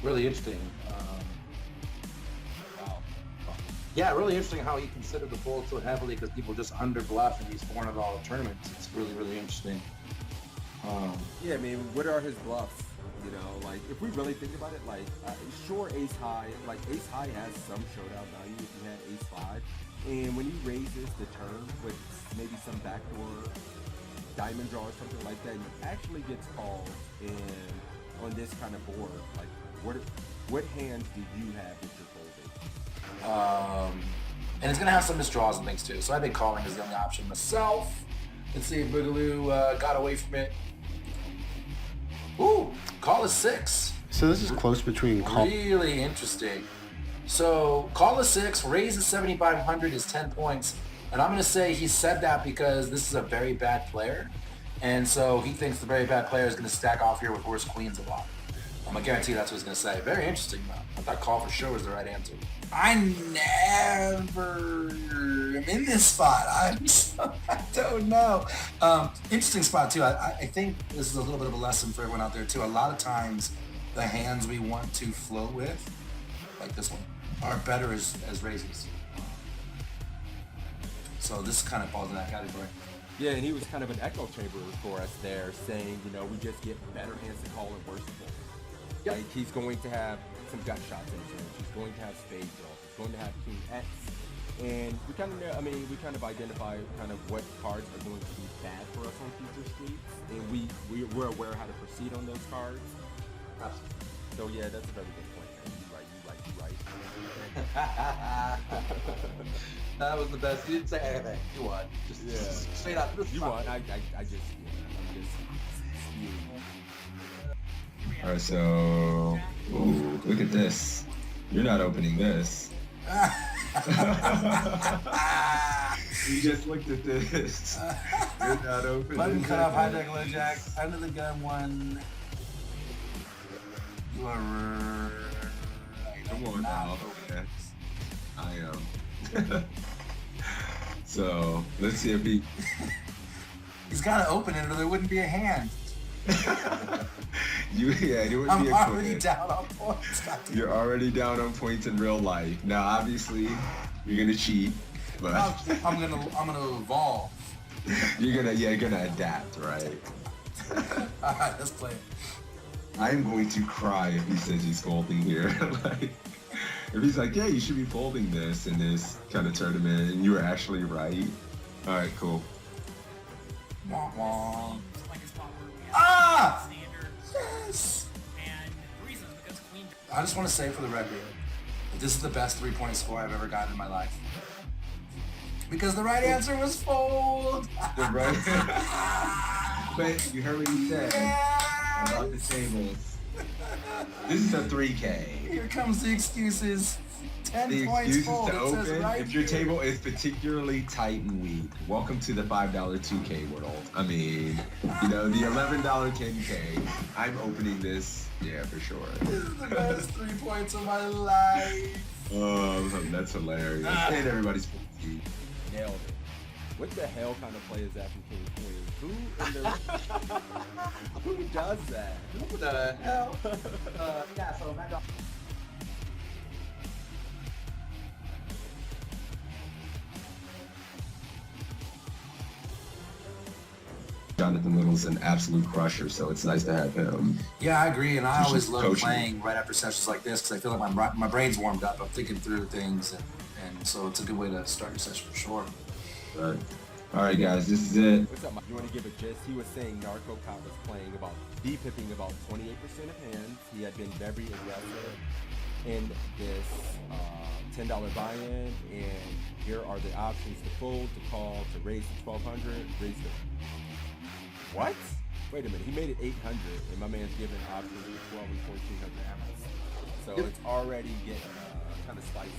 Really interesting. Wow. Yeah, really interesting how he considered the fold so heavily because people just under bluff in these $400 tournaments. It's really, really interesting. Yeah, I mean, what are his bluffs? You know, like if we really think about it, like sure, ace high, like ace high has some showdown value if you had ace five, and when he raises the turn with maybe some backdoor diamond draw or something like that, he actually gets called. And on this kind of board, like what hands do you have that you're folding? And it's gonna have some misdraws and things too. So I think calling is the only option myself. Let's see if Boogaloo got away from it. Ooh, call is 6. So this is close between call. Really interesting. So call is 6, raise is 7,500 is 10 points. And I'm gonna say he said that because this is a very bad player. And so he thinks the very bad player is gonna stack off here with worse queens a lot. I'm gonna guarantee that's what he's gonna say. Very interesting though. I thought call for sure was the right answer. I never am in this spot. I don't know. Interesting spot too. I think this is a little bit of a lesson for everyone out there too. A lot of times the hands we want to float with, like this one, are better as raises. So this kind of falls in that category. Yeah, and he was kind of an echo chamber for us there, saying, you know, we just get better hands to call and worse to fold. Yep. Like he's going to have some gut shots in his range. He's going to have spade draw. He's going to have king X. And we kind of know, I mean, we kind of identify kind of what cards are going to be bad for us on future streets, and we're aware how to proceed on those cards. Absolutely. So yeah, that's a very good point, man. You right. That was the best. You didn't say anything. You won. Just straight up. You won. I'm just. All right, so ooh, look at this. You're not opening this. You just looked at this. You're not opening. Button cut off, hijack, low jack, under the gun one. You are. Come on now. Okay. I am. So let's see if he. He's got to open it, or there wouldn't be a hand. It would be a I'm already down on points. You're already down on points in real life. Now, obviously, you're gonna cheat, but I'm gonna evolve. you're gonna adapt, right? All right, let's play it. I'm going to cry if he says he's folding here. Like, if he's like, yeah, you should be folding this in this kind of tournament, and you were actually right. All right, cool. Wah, wah. Like a spot where we have Ah! standard. Yes. And the reason is because queen. I just want to say for the record that this is the best 3-point score I've ever gotten in my life. Because the right answer was fold. Right? But you heard what he said about the tables. This is a 3K. Here comes the excuses. 10 The points excuses fold. to It says open right if your here. table is particularly tight and weak. Welcome to the $5 2K world. I mean, you know, the $11 10K. I'm opening this, yeah, for sure. This is the best 3 points of my life. Oh, that's hilarious. And everybody's crazy. Nailed it. What the hell kind of play is that from King Queen? Who does that? What the hell? Yeah, so back up. Jonathan Little's an absolute crusher, so it's nice to have him. Yeah, I agree, and I He's always just love coaching. playing right after sessions like this because I feel like my brain's warmed up. I'm thinking through things, and so it's a good way to start your session for sure. But, all right, guys, this is it. What's up, Mike? You want to give a gist? He was saying Narco Cop was playing about D-pipping about 28% of hands. He had been very aggressive in this $10 buy-in, and here are the options to fold, to call, to raise to 1,200, raise to... What? Wait a minute, he made it 800, and my man's giving options for 12 and 1,400 amps. So it's already getting kind of spicy.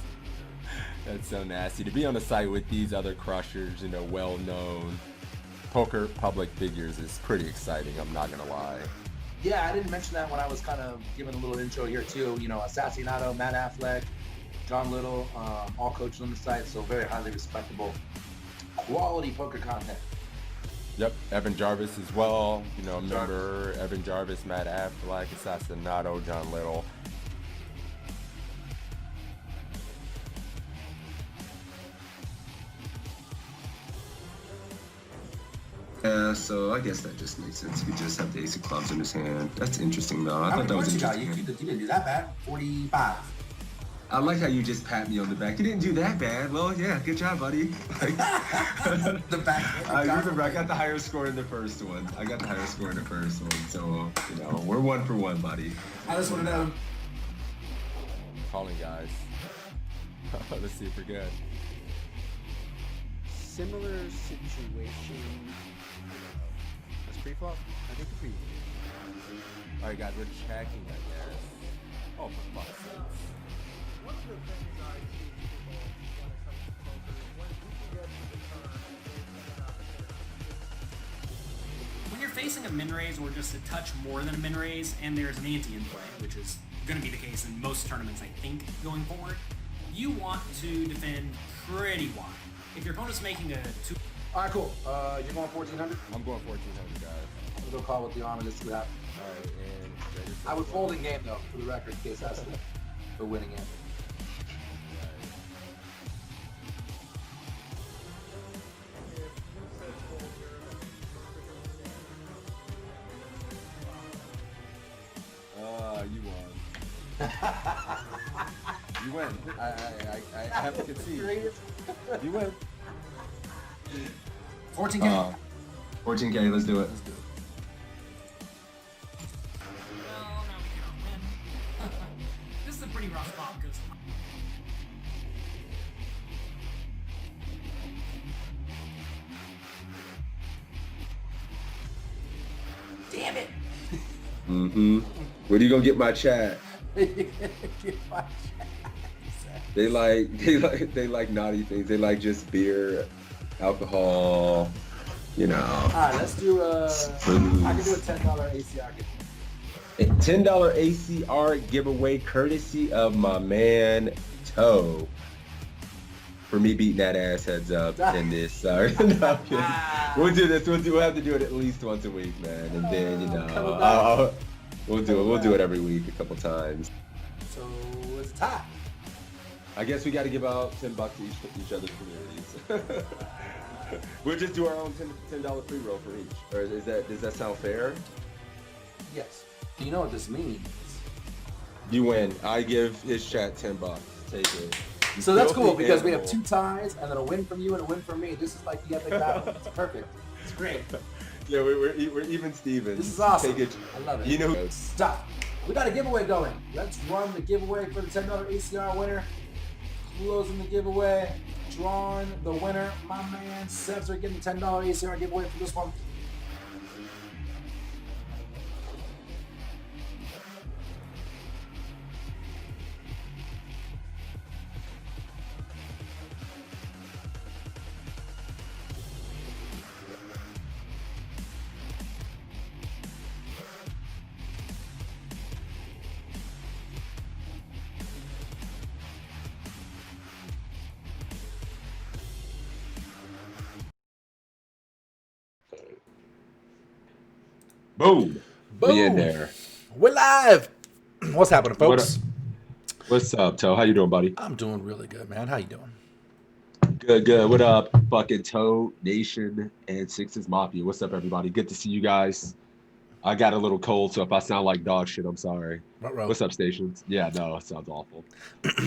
That's so nasty. To be on a site with these other crushers, you know, well-known poker public figures is pretty exciting, I'm not gonna lie. Yeah, I didn't mention that when I was kind of giving a little intro here too. You know, Assassinato, Matt Affleck, John Little, all coaches on the site, so very highly respectable, quality poker content. Yep, Evan Jarvis as well. You know, remember Evan Jarvis, Matt Affleck, Assassinato, John Little. Yeah, so I guess that just makes sense. He could just have the ace of clubs in his hand. That's interesting, though. I How thought many that was points you got? interesting. You didn't do that bad. 45. I like how you just pat me on the back. You didn't do that bad. Well, yeah, good job, buddy. Like, The back. I remember I got the higher score in the first one. So, we're 1 for 1, buddy. I just want to know. Calling, guys. Let's see if we're good. Similar situation. That's pre-flop? I think pre. All right, guys, we're checking, I guess. Oh, for fuck's sake. One of the things I see people when it comes to poker is when people get to the turn and there's an opportunity. When you're facing a min raise or just a touch more than a min raise, and there's an ante in play, which is going to be the case in most tournaments, I think, going forward, you want to defend pretty wide. If your opponent's making a 2. All right, cool. You're going 1,400. I'm going 1,400, guys. I'm gonna go call with the honor. Just see what happens. All right, and register I would for- fold in game though, for the record, in case that's for winning it. You won. You win. I have to concede. You win. 14 game. 14K, let's do it. Let's do it. Well, no, we can't win. This is a pretty rough spot because damn it. Mm-hmm. Where do you gonna get my chat? They like naughty things. They like just beer, alcohol, All right, let's do I can do a $10 ACR giveaway. $10 ACR giveaway courtesy of my man Toe. For me beating that ass heads up in this. Sorry. No, I'm kidding. We'll do this. We'll have to do it at least once a week, man. And then we'll do it every week a couple times. So it's a tie. I guess we got to give out $10 to each other's communities. We'll just do our own $10 free roll for each. Or does that sound fair? Yes. Do you know what this means? You win. I give his chat $10. Take it. So that's cool Filthy because we have animal. 2 ties and then a win from you and a win from me. This is like the epic battle. It's perfect. It's great. Yeah, we're even Stevens. This is awesome. Take it. I love it. You know. Stop. We got a giveaway going. Let's run the giveaway for the $10 ACR winner. Closing the giveaway. Drawing the winner. My man Sebs are getting the $10 ACR giveaway for this one. Boom. Boom. We in there. We're live. What's happening, folks? What's up, Toe? How you doing, buddy? I'm doing really good, man. How you doing? Good. What up, fucking Toe Nation and Sixes Mafia? What's up, everybody? Good to see you guys. I got a little cold, so if I sound like dog shit, I'm sorry. Ruh-roh. What's up, Stations? Yeah, no, it sounds awful.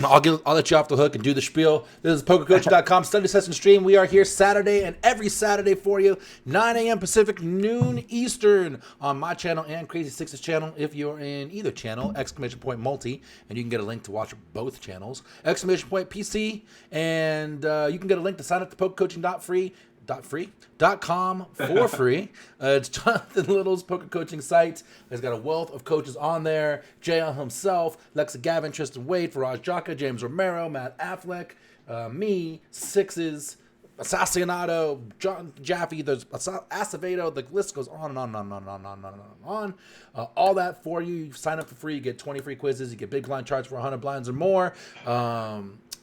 I'll let you off the hook and do the spiel. This is PokerCoach.com study session stream. We are here Saturday and every Saturday for you, 9 a.m. Pacific, noon Eastern on my channel and Crazysixes channel. If you're in either channel, ! multi, and you can get a link to watch both channels, ! PC, and you can get a link to sign up to pokercoaching.com for free. It's Jonathan Little's poker coaching site. There's got a wealth of coaches on there. Jay himself, Lexa Gavin, Tristan Wade, Faraj Jaka, James Romero, Matt Affleck, me, Sixes, Assassinato, John Jaffe, there's Acevedo, the list goes on and on and on and on and on and on. All that for you. You sign up for free, you get 20 free quizzes, you get big blind charts for 100 blinds or more.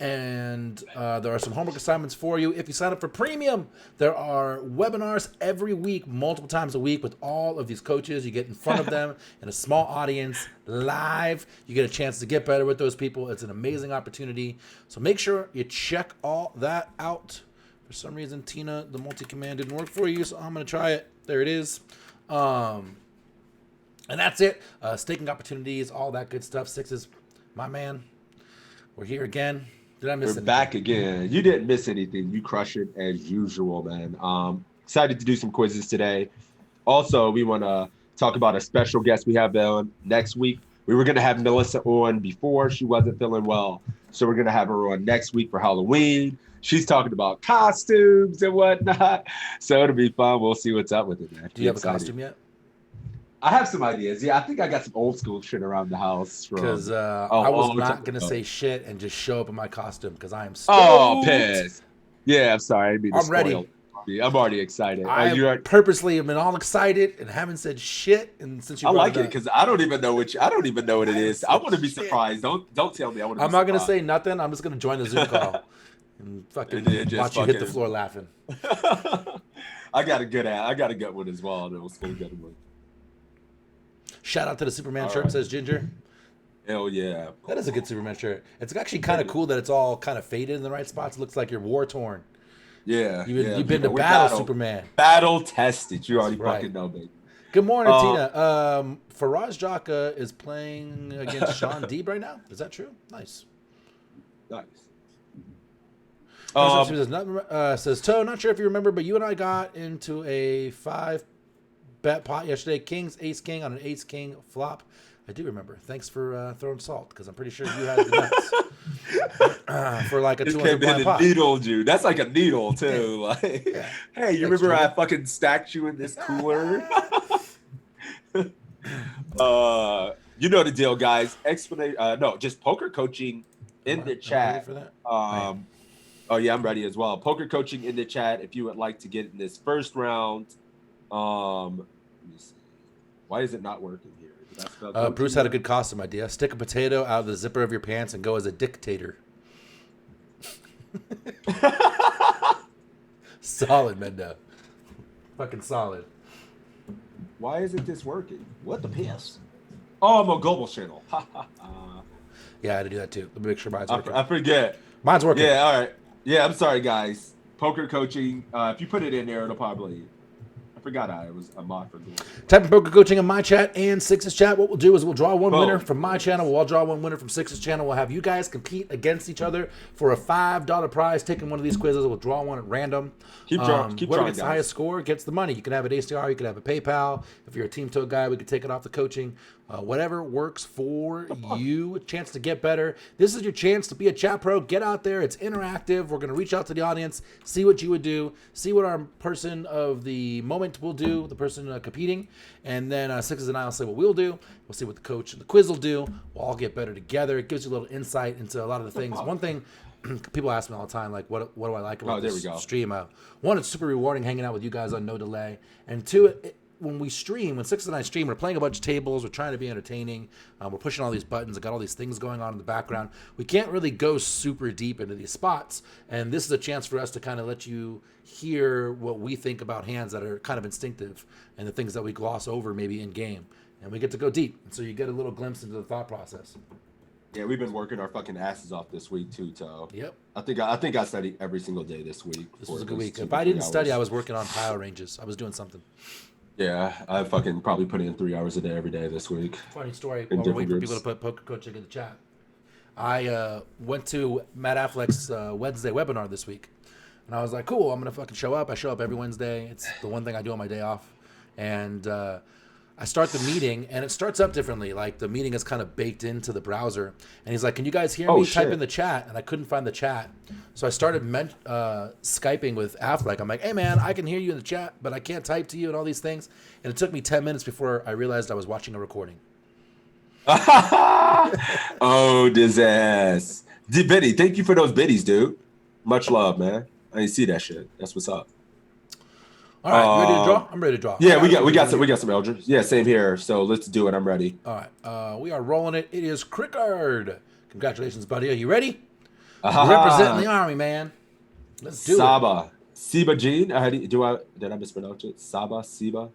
And there are some homework assignments for you. If you sign up for premium, there are webinars every week, multiple times a week with all of these coaches. You get in front of them in a small audience, live. You get a chance to get better with those people. It's an amazing opportunity. So make sure you check all that out. For some reason, Tina, the multi-command didn't work for you, so I'm going to try it. There it is. And that's it. Staking opportunities, all that good stuff. Sixes, my man. We're here again. Did I miss anything? We're back again. You didn't miss anything. You crush it as usual, man. Excited to do some quizzes today. Also, we want to talk about a special guest we have on next week. We were going to have Melissa on before. She wasn't feeling well. So we're going to have her on next week for Halloween. She's talking about costumes and whatnot. So it'll be fun. We'll see what's up with it, man. Do you have a costume yet? I have some ideas. Yeah, I think I got some old school shit around the house. Because I was not going to say shit and just show up in my costume because I am stoked. Oh, pissed. Yeah, I'm sorry. I'm ready. I'm already excited. I purposely have been all excited and haven't said shit. And since you I like it because I don't even know what it is. I want to be surprised. Don't tell me. I'm not going to say nothing. I'm just going to join the Zoom call and fucking watch you hit the floor laughing. I got a good one as well. That was going to get one. Shout out to the Superman shirt, says Ginger. Hell yeah. That is a good Superman shirt. It's actually kind of cool that it's all kind of faded in the right spots. It looks like you're war torn. Yeah. You've been to battle, Superman. Battle tested. You already fucking know, baby. Good morning, Tina. Faraz Jaka is playing against Sean Deeb right now. Is that true? Nice. Says Toe, not sure if you remember, but you and I got into a 5-bet pot yesterday. Kings, Ace King on an Ace King flop. I do remember. Thanks for throwing salt because I'm pretty sure you had the nuts for like a 200 blind pot. Needled you. That's like a needle too. Like, hey, you remember I fucking stacked you in this cooler? You know the deal, guys. Just poker coaching in the chat. For that? Oh yeah, I'm ready as well. Poker coaching in the chat if you would like to get in this first round. Let me see. Why is it not working here? Bruce had a good costume idea. Stick a potato out of the zipper of your pants and go as a dictator. Solid, Mendo. Fucking solid. Why isn't this working? What the piss? Oh, I'm on Global Channel. Yeah, I had to do that too. Let me make sure mine's working. I forget. Mine's working. Yeah, all right. Yeah, I'm sorry, guys. Poker coaching. If you put it in there, it'll probably... I forgot I was a mod for doing it. Type in poker coaching in my chat and Six's chat. What we'll do is we'll draw one winner from my channel. We'll all draw one winner from Six's channel. We'll have you guys compete against each other for a $5 prize. Taking one of these quizzes, we'll draw one at random. Keep drawing, whoever gets the highest score gets the money. You can have an ACR, you can have a PayPal. If you're a Team Toe guy, we can take it off the coaching. Whatever works for you. A chance to get better. This is your chance to be a chat pro. Get out there. It's interactive. We're going to reach out to the audience, see what you would do, see what our person of the moment will do, the person competing, and then Sixes and I will say what we'll do. We'll see what the coach and the quiz will do. We'll all get better together. It gives you a little insight into a lot of the things. One thing people ask me all the time, like, what do I like about this stream? One, it's super rewarding hanging out with you guys on no delay, and two, when we stream, when Sixes and I stream, we're playing a bunch of tables, we're trying to be entertaining, we're pushing all these buttons, I got all these things going on in the background. We can't really go super deep into these spots, and this is a chance for us to kind of let you hear what we think about hands that are kind of instinctive and the things that we gloss over maybe in game, and we get to go deep, and so you get a little glimpse into the thought process. Yeah, we've been working our fucking asses off this week too, Toe. Yep. I think I studied every single day this week. This was a good week. If I didn't study, I was working on Power Ranges. I was doing something. Yeah, I fucking probably put in 3 hours a day every day this week. Funny story. While we're waiting for people to put poker coaching in the chat, I went to Matt Affleck's Wednesday webinar this week, and I was like, "Cool, I'm gonna fucking show up." I show up every Wednesday. It's the one thing I do on my day off, and I start the meeting, and it starts up differently. Like the meeting is kind of baked into the browser, and he's like, "Can you guys hear me?" Type in the chat, and I couldn't find the chat, so I started Skyping with Affleck. I'm like, "Hey man, I can hear you in the chat, but I can't type to you and all these things." And it took me 10 minutes before I realized I was watching a recording. Oh, disaster. Biddy, thank you for those biddies, dude. Much love, man. I didn't see that shit. That's what's up. All right, you ready to draw? I'm ready to draw. Yeah, we got some Eldridge. Yeah, same here. So let's do it. I'm ready. All right, we are rolling it. It is Crickard. Congratulations, buddy. Are you ready? Representing the army, man. Let's do it. Siba Jean. Did I mispronounce it? Siba.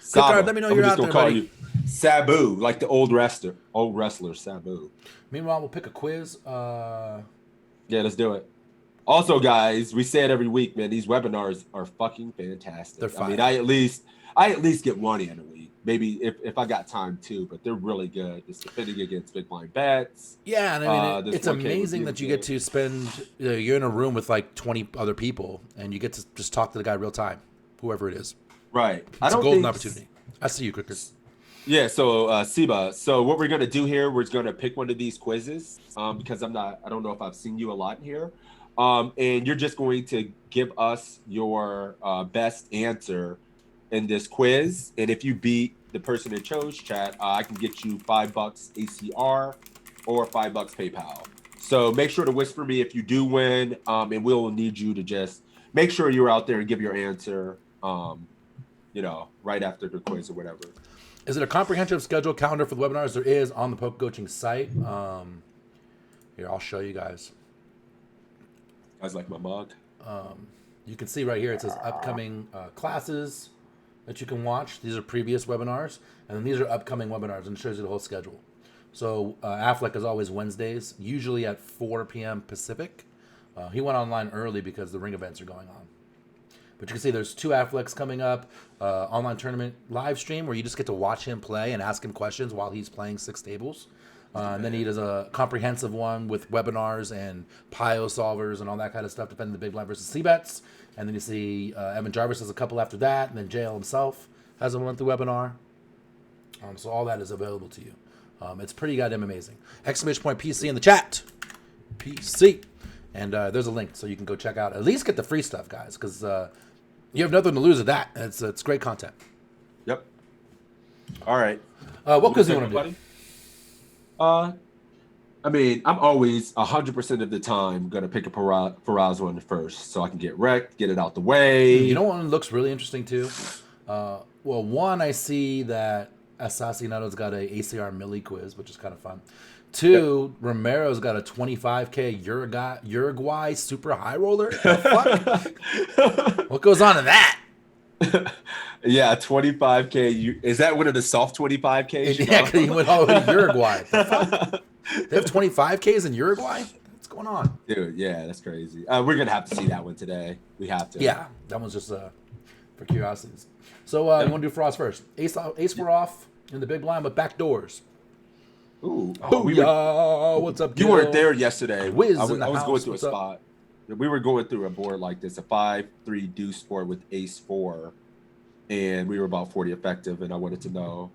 Crickard, let me know you're out there, buddy. You Sabu, like the old wrestler, Sabu. Meanwhile, we'll pick a quiz. Yeah, let's do it. Also, guys, we say it every week, man. These webinars are fucking fantastic. They're I mean, fire. I at least get one in a week. Maybe if I got time too, but they're really good. It's defending against big blind bets. Yeah, and I mean, This it's 1K amazing that you get to spend. You're in a room with like 20 other people, and you get to just talk to the guy real time, whoever it is. Right. It's a golden opportunity. I see you, Cricket. Yeah. So, Siba. So what we're gonna do here, we're gonna pick one of these quizzes. Because I don't know if I've seen you a lot here. And you're just going to give us your best answer in this quiz. And if you beat the person that chose, chat, I can get you $5 ACR or $5 PayPal. So make sure to whisper me if you do win, and we'll need you to just make sure you're out there and give your answer, right after the quiz or whatever. Is it a comprehensive schedule calendar for the webinars? There is on the Poker Coaching site. Here, I'll show you guys. Guys like my mug. You can see right here, it says upcoming classes that you can watch. These are previous webinars, and then these are upcoming webinars, and it shows you the whole schedule. So Affleck is always Wednesdays, usually at 4 p.m. Pacific. He went online early because the ring events are going on. But you can see there's 2 Afflecks coming up, online tournament live stream where you just get to watch him play and ask him questions while he's playing 6 tables. And then he does a comprehensive one with webinars and PIO solvers and all that kind of stuff, depending on the big blind versus C-bets. And then you see Evan Jarvis has a couple after that, and then JL himself has a monthly webinar. So all that is available to you. It's pretty goddamn amazing. Exclamation point PC in the chat. PC. And there's a link so you can go check out. At least get the free stuff, guys, because you have nothing to lose at that. It's great content. Yep. All right. What quiz do you want to do? I mean, I'm always 100% of the time gonna pick a Faraz one first, so I can get wrecked, get it out the way. You know what one looks really interesting too? Well, one, I see that Assassinato's got a ACR Millie quiz, which is kind of fun. 2, yep. Romero's got a 25K Uruguay super high roller. The fuck? What goes on in that? Yeah, 25K. Is that one of the soft 25Ks? Yeah, because he went all the way to Uruguay. The fuck? They have 25Ks in Uruguay? What's going on? Dude, yeah, that's crazy. We're going to have to see that one today. We have to. Yeah, that one's just for curiosities. So you want to do Frost first. Ace 4 off in the big blind with back doors. Ooh. What's up, You Gil? weren't there yesterday. Wiz I was in the house. going through What's a up? spot. We were going through a board like this, a 5-3 deuce board with ace 4. And we were about 40 effective, and I wanted to know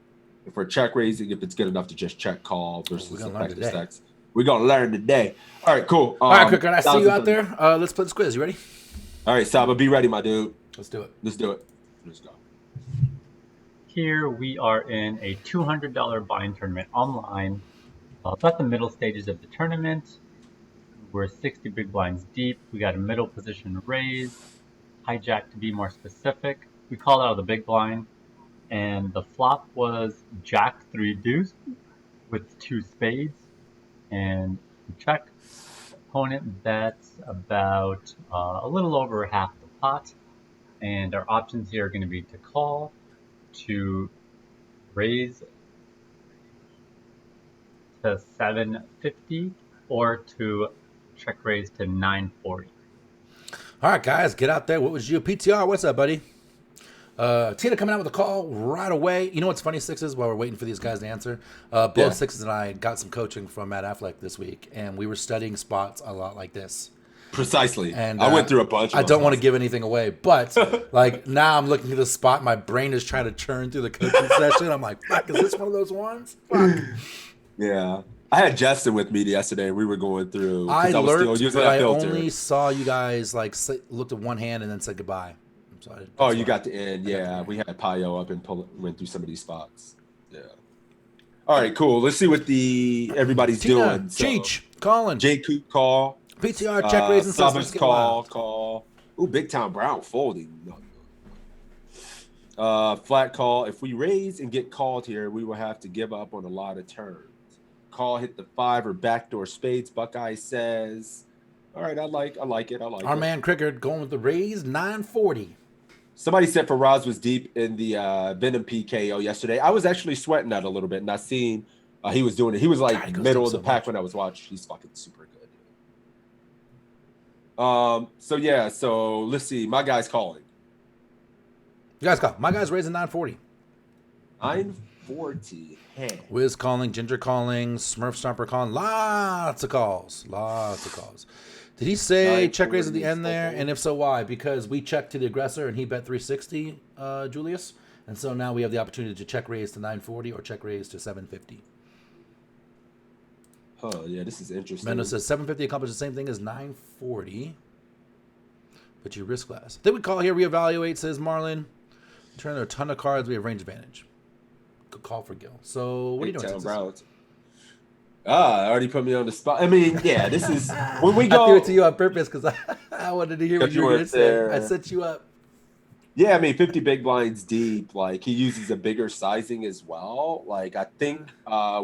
if we're check raising, if it's good enough to just check call versus effective stacks. We're gonna learn today. All right, cool. All right, Cricket, I see you out there. Let's play this quiz. You ready? All right, Saba, be ready, my dude. Let's do it. Let's do it. Let's go. Here we are in a $200 buy-in tournament online. It's at the middle stages of the tournament. We're 60 big blinds deep. We got a middle position raise, hijack to be more specific. We called out of the big blind, and the flop was Jack 3 deuce with 2 spades, and we check. Opponent bets about a little over half the pot, and our options here are going to be to call, to raise to 750, or to check raise to 940. All right, guys, get out there. What was your PTR? What's up, buddy? Tina coming out with a call right away. You know what's funny, Sixes, while we're waiting for these guys to answer? Both Sixes and I got some coaching from Matt Affleck this week, and we were studying spots a lot like this. Precisely. And I went through a bunch of I don't want to give anything away, but like now I'm looking at the spot. My brain is trying to churn through the coaching session. I'm like, fuck, is this one of those ones? Fuck. Yeah. I had Justin with me yesterday, and we were going through. I learned, but I filter. only saw you guys like looked at one hand and then said goodbye. So you got the end. Yeah, we had Payo up and went through some of these spots. Yeah. All right, cool. Let's see what everybody's Tina, doing. So, Cheech, Colin, J. Coop call. PTR check raising. Saba's call. Ooh, Big Town Brown folding. Flat call. If we raise and get called here, we will have to give up on a lot of turns. Call hit the 5 or backdoor spades. Buckeye says. All right, I like it. Our man Cricket going with the raise 940. Somebody said Faraz was deep in the Venom PKO yesterday. I was actually sweating that a little bit, and I seen he was doing it. He was like middle of the pack when I was watching. He's fucking super good. So let's see. My guy's calling. You guys call. My guy's raising 940. 940. Hey. Wiz calling, Ginger calling, Smurf Stomper calling. Lots of calls. Lots of calls. Did he say check raise at the end there? And if so, why? Because we checked to the aggressor and he bet 360, Julius. And so now we have the opportunity to check raise to 940 or check raise to 750. Oh, yeah, this is interesting. Mendo says 750 accomplishes the same thing as 940, but you risk less. Then we call here, reevaluate, says Marlon. Turn there a ton of cards, we have range advantage. Good call for Gil. So what are you doing? Already put me on the spot. I mean, yeah, this is when we go. I threw it to you on purpose because I wanted to hear what you were going to say. I set you up. Yeah, I mean, 50 big blinds deep. Like, he uses a bigger sizing as well. Like, I think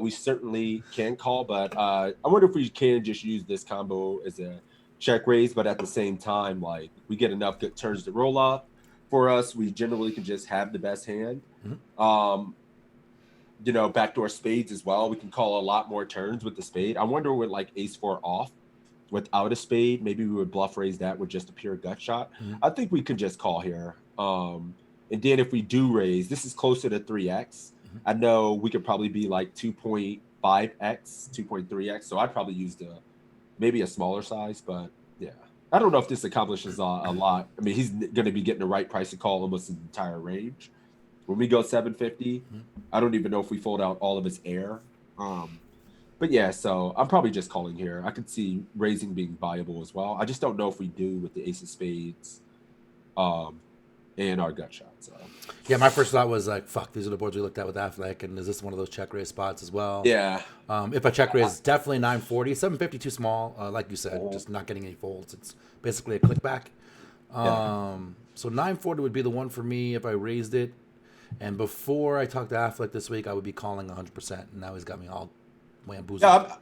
we certainly can call, but I wonder if we can just use this combo as a check raise. But at the same time, like, we get enough good turns to roll up for us. We generally can just have the best hand. Mm-hmm. Backdoor spades as well. We can call a lot more turns with the spade. I wonder with like ace four off without a spade, maybe we would bluff raise that with just a pure gut shot. Mm-hmm. I think we can just call here. And then if we do raise, this is closer to 3x. Mm-hmm. I know we could probably be like 2.5x, 2.3x. So I'd probably use maybe a smaller size, but yeah. I don't know if this accomplishes a lot. I mean, he's going to be getting the right price to call almost the entire range. When we go 750, mm-hmm. I don't even know if we fold out all of his air. But yeah, so I'm probably just calling here. I could see raising being viable as well. I just don't know if we do with the ace of spades and our gut shot. So. Yeah, my first thought was like, fuck, these are the boards we looked at with Affleck, and is this one of those check raise spots as well? Yeah. If I check raise, definitely 940. 750 too small, like you said, just not getting any folds. It's basically a click back. So 940 would be the one for me if I raised it. And before I talked to Affleck this week, I would be calling 100%, and now he's got me all wamboozled. Yeah,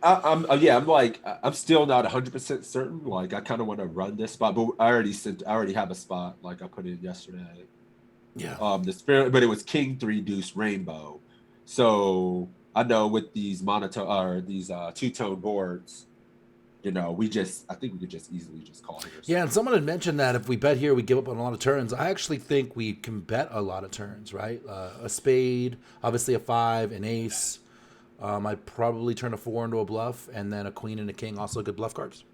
I'm still not 100% certain. Like, I kind of want to run this spot, but I already have a spot. Like, I put it in yesterday. Yeah. But it was King 3 Deuce Rainbow. So I know with these monotone or these two-tone boards, I think we could just easily just call here. Yeah, and someone had mentioned that if we bet here, we give up on a lot of turns. I actually think we can bet a lot of turns, right? A spade, obviously a 5, an ace. I'd probably turn a 4 into a bluff, and then a queen and a king, also good bluff cards.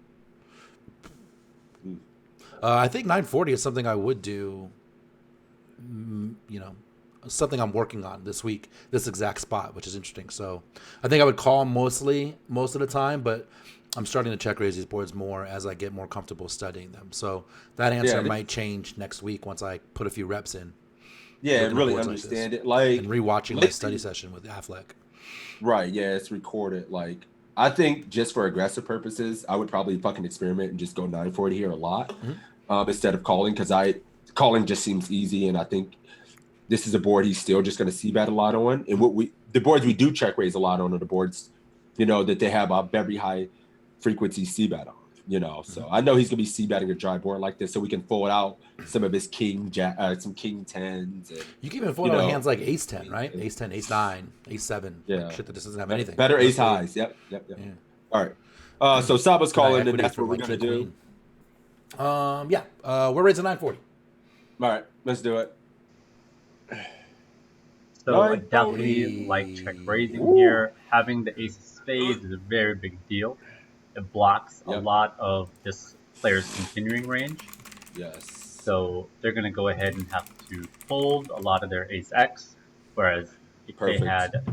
I think 940 is something I would do, something I'm working on this week, this exact spot, which is interesting. So I think I would call most of the time, but I'm starting to check raise these boards more as I get more comfortable studying them. So that answer might change next week once I put a few reps in. Yeah, and really understand it. And rewatching my study session with Affleck. Right, yeah, it's recorded. Like, I think just for aggressive purposes, I would probably fucking experiment and just go 940 here a lot instead of calling, because calling just seems easy, and I think this is a board he's still just going to c-bet a lot on. And the boards we do check raise a lot on are the boards, that they have a very high frequency c-bet on, So I know he's going to be c-betting a dry board like this, so we can fold out some of his some king 10s. And, you can even fold out hands like ace 10, right? Ace 10, ace 9, ace 7. Yeah. Like shit that just doesn't have anything. Better ace highs. Yep. Yeah. All right. So Saba's calling, and that's what we're going to do. We're raising 940. All right, let's do it. So I definitely like check raising here. Having the ace of spades is a very big deal. It blocks a lot of this player's continuing range. Yes. So they're going to go ahead and have to fold a lot of their ace X, whereas if they had,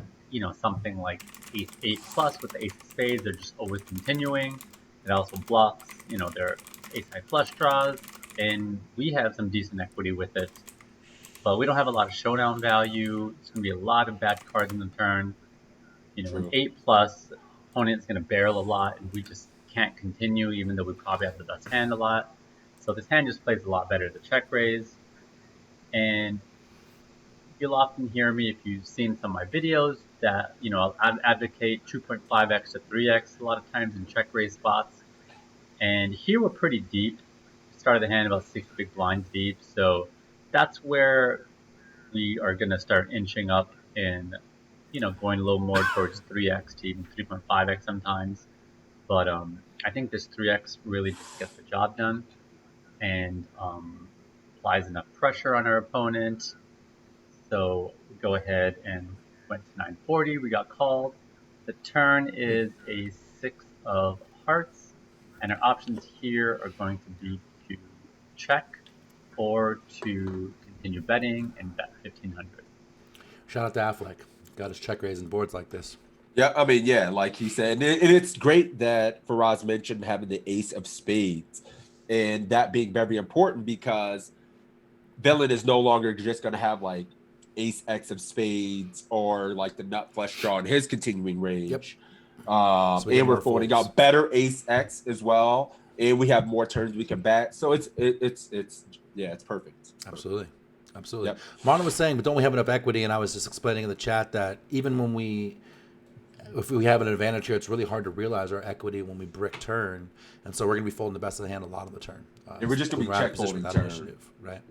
something like ace 8 plus with the ace of spades, they're just always continuing. It also blocks, their ace high flush draws, and we have some decent equity with it. But we don't have a lot of showdown value. It's going to be a lot of bad cards in the turn. An 8 plus, opponent's going to barrel a lot, and we just can't continue, even though we probably have the best hand a lot. So this hand just plays a lot better to check raise. And you'll often hear me, if you've seen some of my videos, that I'll advocate 2.5x to 3x a lot of times in check raise spots. And here we're pretty deep. Started the hand about 6 big blinds deep, so that's where we are going to start inching up and going a little more towards 3x to even 3.5x sometimes. But I think this 3x really just gets the job done and applies enough pressure on our opponent. So we go ahead and went to 940. We got called. The turn is a 6 of hearts, and our options here are going to be to check or to continue betting and bet 1500. Shout out to Affleck. Got his check raising boards like this. Yeah, I mean, yeah, like he said, and it's great that Faraz mentioned having the ace of spades, and that being very important because villain is no longer just going to have like ace X of spades or like the nut flush draw in his continuing range. Yep. So and we're folding out better ace X as well, and we have more turns we can bet. So it's perfect. Absolutely. Yep. Marlon was saying, but don't we have enough equity? And I was just explaining in the chat that even if we have an advantage here, it's really hard to realize our equity when we brick turn, and so we're going to be folding the best of the hand a lot of the turn. And we're just going to be check folding turn. Initiative, right?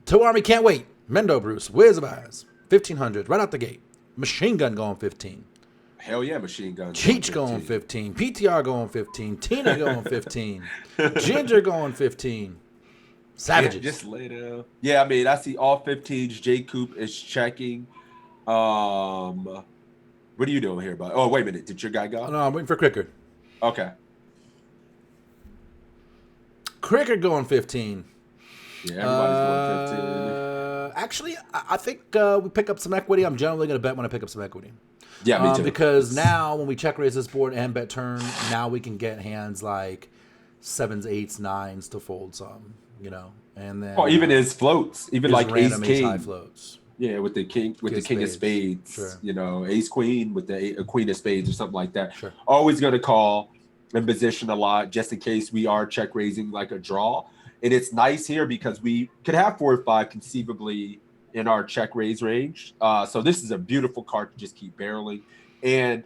Toe Army can't wait. Mendo Bruce, Wiz of Eyes, 1500 right out the gate. Machine Gun going 15. Hell yeah, Machine Gun. Cheech going 15. PTR going 15. Tina going 15. Ginger going 15. Savages. Yeah, just lay down. Yeah, I mean, I see all 15s. J Coop is checking. What are you doing here, bud? Oh, wait a minute. Did your guy go? No, I'm waiting for Cricker. Okay. Cricker going 15. Yeah, everybody's going 15. Actually, I think we pick up some equity. I'm generally going to bet when I pick up some equity. Yeah, me too. Because now when we check raise this board and bet turn, now we can get hands like 7s, 8s, 9s to fold some, and then even his floats, even like ace king high floats. Yeah, with the king of spades, sure. Ace queen with the queen of spades or something like that. Sure. Always going to call and position a lot just in case we are check raising like a draw. And it's nice here because we could have 4 or 5 conceivably in our check raise range. So this is a beautiful card to just keep barreling. And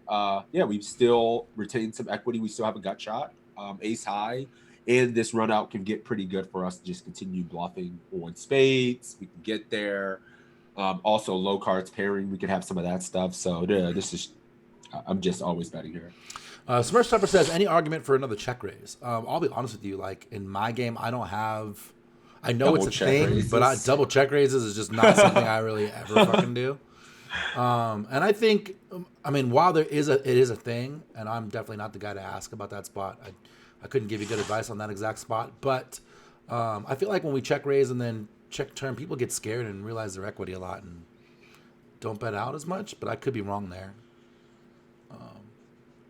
we've still retained some equity. We still have a gut shot, ace high. And this run out can get pretty good for us to just continue bluffing on spades. We can get there. Also, low cards pairing, we can have some of that stuff. So I'm just always betting here. Smurf Stepper says, any argument for another check raise? I'll be honest with you. Like in my game, I don't have. I know double it's a thing, raises. but double check raises is just not something I really ever fucking do. And I think, while it is a thing, and I'm definitely not the guy to ask about that spot. I couldn't give you good advice on that exact spot, but I feel like when we check raise and then check turn, people get scared and realize their equity a lot and don't bet out as much, but I could be wrong there.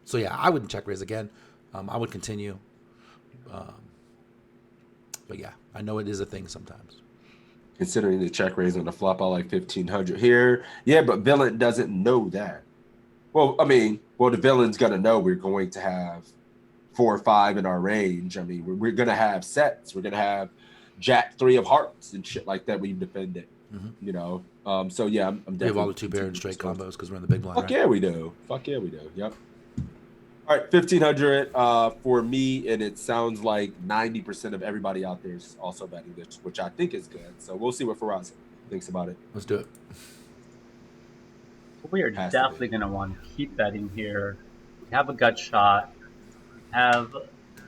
So yeah, I wouldn't check raise again. I would continue. But yeah, I know it is a thing sometimes. Considering the check raise on the flop, I like 1500 here. Yeah, but villain doesn't know that. Well, the villain's going to know we're going to have 4 or 5 in our range. We're going to have sets. We're going to have Jack 3 of hearts and shit like that we've defended. Mm-hmm. So yeah, I'm definitely. We have all the 2-pair and straight combos because we're in the big blind. Fuck yeah, we do. Yep. All right, 1500 for me, and it sounds like 90% of everybody out there is also betting this, which I think is good. So we'll see what Faraz thinks about it. Let's do it. We are definitely going to want to keep betting here. We have a gut shot. We have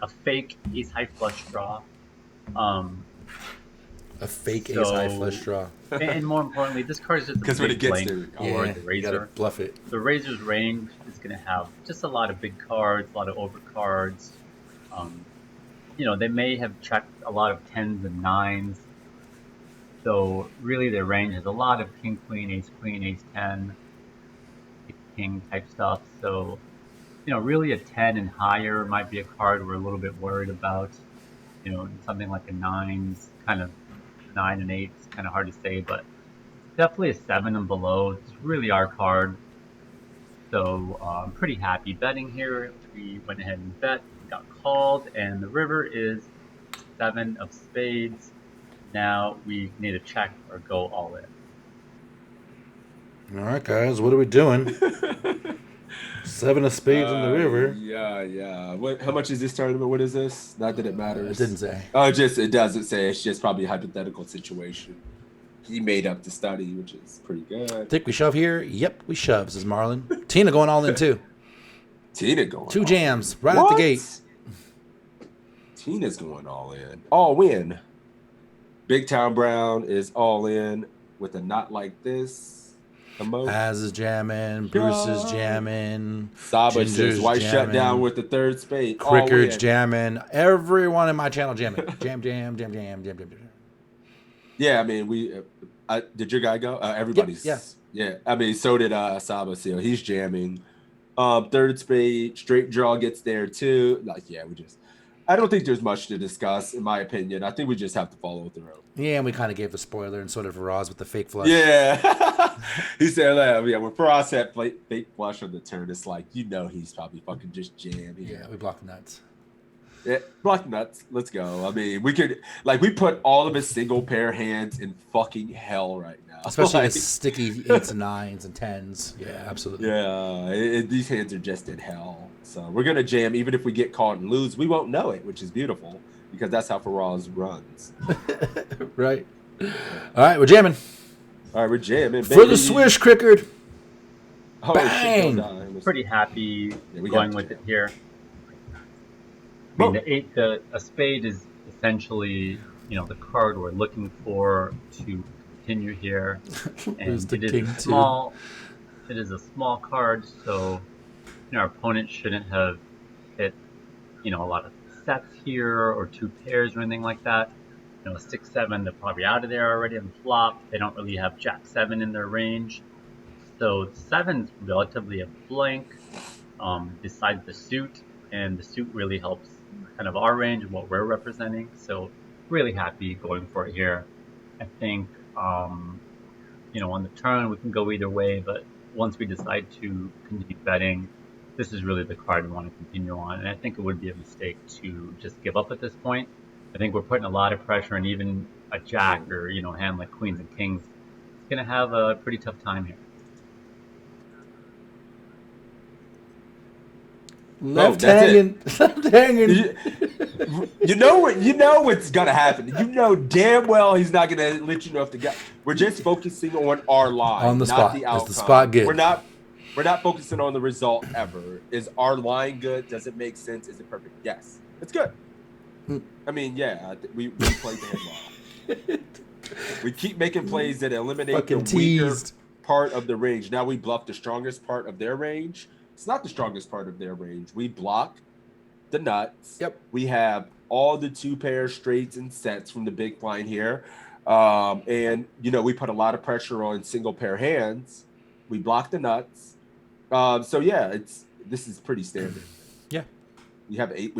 a fake ace high flush draw. A fake ace high flush draw. And more importantly, this card is just because when it gets to the razor, you gotta bluff it. The razor's range is going to have just a lot of big cards, a lot of overcards. They may have checked a lot of 10s and 9s. So really, their range has a lot of king, queen, ace, 10, ace, king type stuff. So, really a 10 and higher might be a card we're a little bit worried about. Something like a 9's kind of 9 and 8 is kind of hard to say, but definitely a 7 and below. It's really our card. So I'm pretty happy betting here. We went ahead and bet, got called, and the river is 7 of spades. Now we need to check or go all in. All right, guys, what are we doing? 7 of spades in the river. Yeah. How much is this tournament? What is this? Not that it matters. It didn't say. Oh, it doesn't say. It's just probably a hypothetical situation. He made up the study, which is pretty good. Think we shove here? Yep, we shove, says Marlon. Tina going all in too. Tina going 2 all jams in. right at the gate. Tina's going all in. All in. Big Town Brown is all in with a not like this emoji. Az is jamming. Bruce is jamming. Saba says, Ginger's why shut down jamming. with the third spade? All Cricket's in. jamming. Everyone in my channel jamming. Jam. Yeah, I mean, did your guy go? Everybody's. Yeah. I mean, so did Saba Seal. He's jamming. Third spade, straight draw gets there too. Like, yeah, I don't think there's much to discuss, in my opinion. I think we just have to follow through. Yeah, and we kind of gave the spoiler, and so did Faraz with the fake flush. Yeah. He said, yeah, when Faraz had fake flush on the turn, it's like, he's probably fucking just jammed. Yeah, we blocked nuts. Yeah, block nuts. Let's go. I mean, we put all of his single pair hands in fucking hell right now. Especially with sticky 8s and 9s and 10s. Yeah, absolutely. Yeah, these hands are just in hell. So we're going to jam. Even if we get caught and lose, we won't know it, which is beautiful because that's how Faraz runs. Right. All right, we're jamming. All right, we're jamming. Baby. For the swish, Crickard. Oh, bang. I'm pretty happy going with it here. I mean, a spade is essentially, the card we're looking for to continue here, and it is a small card, so our opponent shouldn't have hit, a lot of sets here or 2 pairs or anything like that. A 6-7, they're probably out of there already on the flop. They don't really have Jack-7 in their range, so 7's relatively a blank. Besides the suit, and the suit really helps kind of our range and what we're representing. So really happy going for it here. I think, on the turn we can go either way, but once we decide to continue betting, this is really the card we want to continue on. And I think it would be a mistake to just give up at this point. I think we're putting a lot of pressure, and even a jack or, a hand like queens and kings is going to have a pretty tough time here. Left hanging. You know what's gonna happen. You know damn well he's not gonna let you know if the guy. We're just focusing on our line, on the not spot. the outcome. Is the spot good? We're not focusing on the result ever. Is our line good? Does it make sense? Is it perfect? Yes, it's good. I mean, yeah, we played the hand well. We keep making plays that eliminate fucking the weaker teased. part of the range. Now we bluff the strongest part of their range. It's not the strongest part of their range. We block the nuts. Yep. We have all the 2 pair straights and sets from the big blind here. And, we put a lot of pressure on single pair hands. We block the nuts. So, yeah, this is pretty standard. Yeah. We have 8.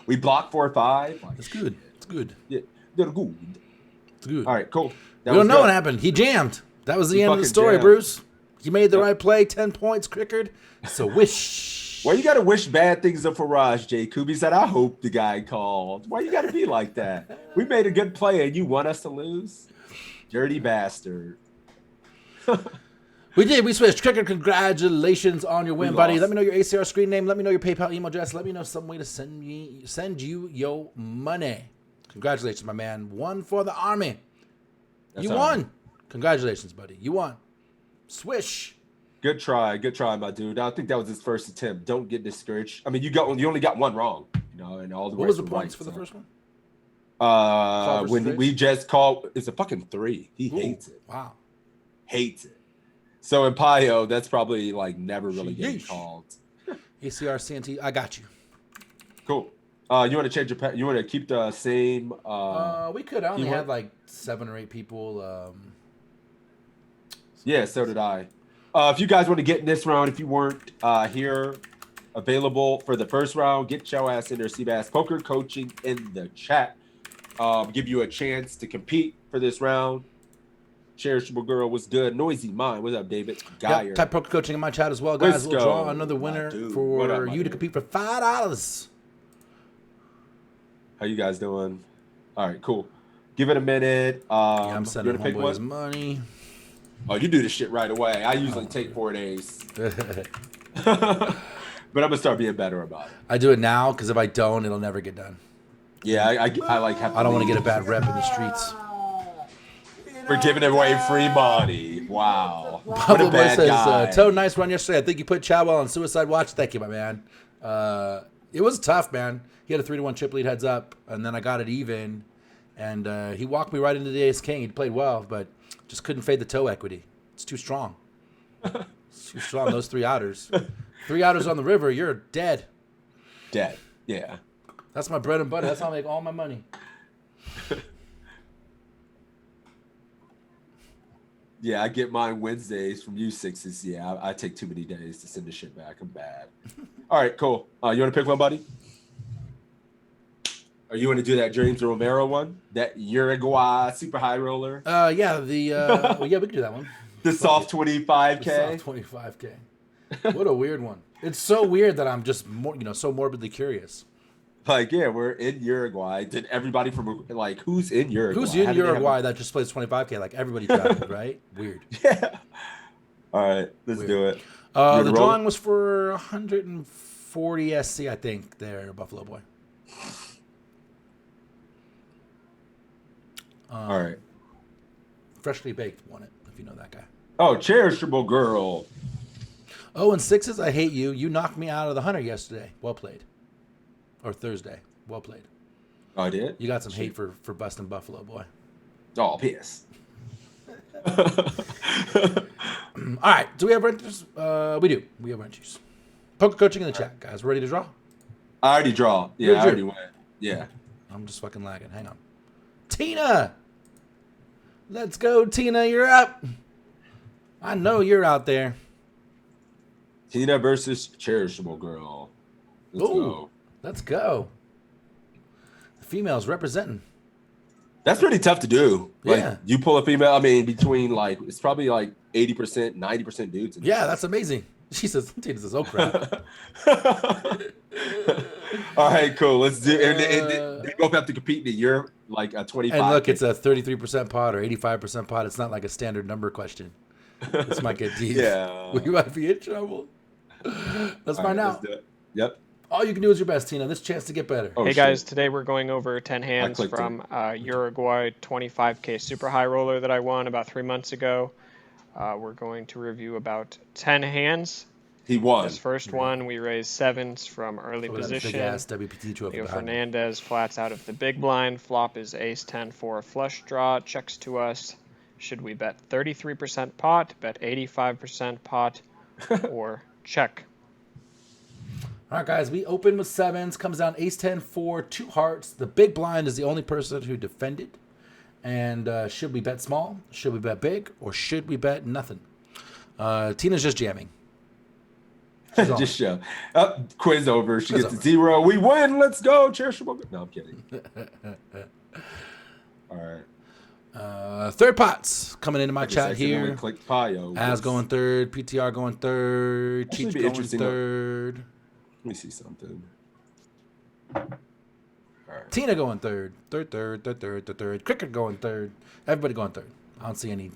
We block 4 or 5. Like, It's good. It's good. Yeah, they're good. It's good. All right, cool. We don't know what happened. He jammed. That was the end of the story, jammed. Bruce. You made the right play. 10 points, Crickard. So wish. Why you gotta wish bad things of Faraj, J. Kubi said, I hope the guy called. Why you gotta be like that? We made a good play and you want us to lose? Dirty bastard. We did. We switched. Crickard, congratulations on your win, We buddy. lost. Let me know your ACR screen name. Let me know your PayPal email address. Let me know some way to send you your money. Congratulations, my man. One for the Army. That's You all won. right. Congratulations, buddy. You won. Swish. Good try, my dude. I think that was his first attempt. Don't get discouraged. I mean, you only got one wrong, and all the What was rest the were points right, for the so. first one? versus When Fish? we just called, it's a fucking 3. He Ooh, hates it. Wow. Hates it. So in Pio, that's probably like never really getting Sheesh. called. ACR CNT. I got you. Cool. You want to change your? You want to keep the same? We could. I only keyword? had like 7 or 8 people. Yeah, so did I. If you guys want to get in this round, if you weren't here available for the first round, get your ass in there. Seabass Poker Coaching in the chat. Give you a chance to compete for this round. Cherishable Girl was good. Noisy Mind. What's up, David? Geyer. Yep, type poker coaching in my chat as well, guys. We'll Wisco, draw another my winner dude. What for up, my you to dude? compete for $5. How you guys doing? All right, cool. Give it a minute. Yeah, I'm you sending wanna pick homeboys one? money. Oh, you do this shit right away. I usually take 4 days. But I'm gonna start being better about it. I do it now because if I don't, it'll never get done. Yeah, I like have to I don't want to leave. get a bad rep in the streets. We're giving away free money. Wow. What Pablo a Boy bad says, guy. Toe, nice run yesterday. I think you put Chadwell on suicide watch. Thank you, my man. It was tough, man. He had a 3-1 chip lead heads up, and then I got it even, and he walked me right into the ace king. He played well, but just couldn't fade the toe equity. It's too strong. It's too strong. Those 3 outers. 3 outers on the river, you're dead. Dead. Yeah. That's my bread and butter. That's how I make all my money. Yeah, I get mine Wednesdays from you sixes. Yeah, I take too many days to send the shit back. I'm bad. All right, cool. You want to pick one, buddy? Or you want to do that James Romero one? That Uruguay super high roller? Yeah, yeah, we can do that one. The soft 25K? The soft 25K. What a weird one. It's so weird that I'm just so morbidly curious. Like, yeah, we're in Uruguay. Did everybody from, like, who's in Uruguay? Who's in Uruguay that just plays 25K? Like, everybody traveled, right? Weird. Yeah. All right, let's do it. The drawing was for 140 SC, I think, there, Buffalo Boy. All right. Freshly Baked won it, if you know that guy. Oh, cherishable girl. Oh, and sixes, I hate you. You knocked me out of the 100 yesterday. Well played. Or Thursday. Well played. Oh, I did? You got some hate for busting Buffalo Boy. Oh, piss. All right. Do we have renters? We do. We have renters. Poker coaching in the chat, guys. Ready to draw? I already draw. Yeah, I already went. Yeah. I'm just fucking lagging. Hang on. Tina! Let's go, Tina. You're up. I know you're out there. Tina versus cherishable girl. Let's go. Let's go. The females representing. That's pretty tough to do. Like, Yeah. you pull a female, I mean, between, like, it's probably like 80%, 90% dudes. Yeah, that's amazing. She says, Tina says, oh, crap. All right, cool. Let's do it. And they both have to compete in the year, like a 25. And look, it's a 33% pot or 85% pot. It's not like a standard number question. This might get deep. Yeah. We might be in trouble. Let's find out. Let's do it. Yep. All you can do is your best, Tina. This chance to get better. Hey guys, today we're going over 10 hands from Uruguay 25K Super High Roller that I won about 3 months ago. We're going to review about 10 hands. He won. This first one, we raised sevens from early position. Big-ass WPT trophy Leo behind me. Fernandez flats out of the big blind. Flop is ace-10 for a flush draw. Checks to us. Should we bet 33% pot, bet 85% pot, or check? All right, guys, we open with sevens. Comes down ace-10 for 2 hearts. The big blind is the only person who defended. And should we bet small? Should we bet big? Or should we bet nothing? Tina's just jamming. Just show. Quiz over. She gets a 0. We win. Let's go. Cherishable. No, I'm kidding. All right. Third pots coming into my chat here. Click Pio. As going third. PTR going third. Cheech going third. Let me see something. All right. Tina going third. Third. Cricket going third. Everybody going third. I don't see any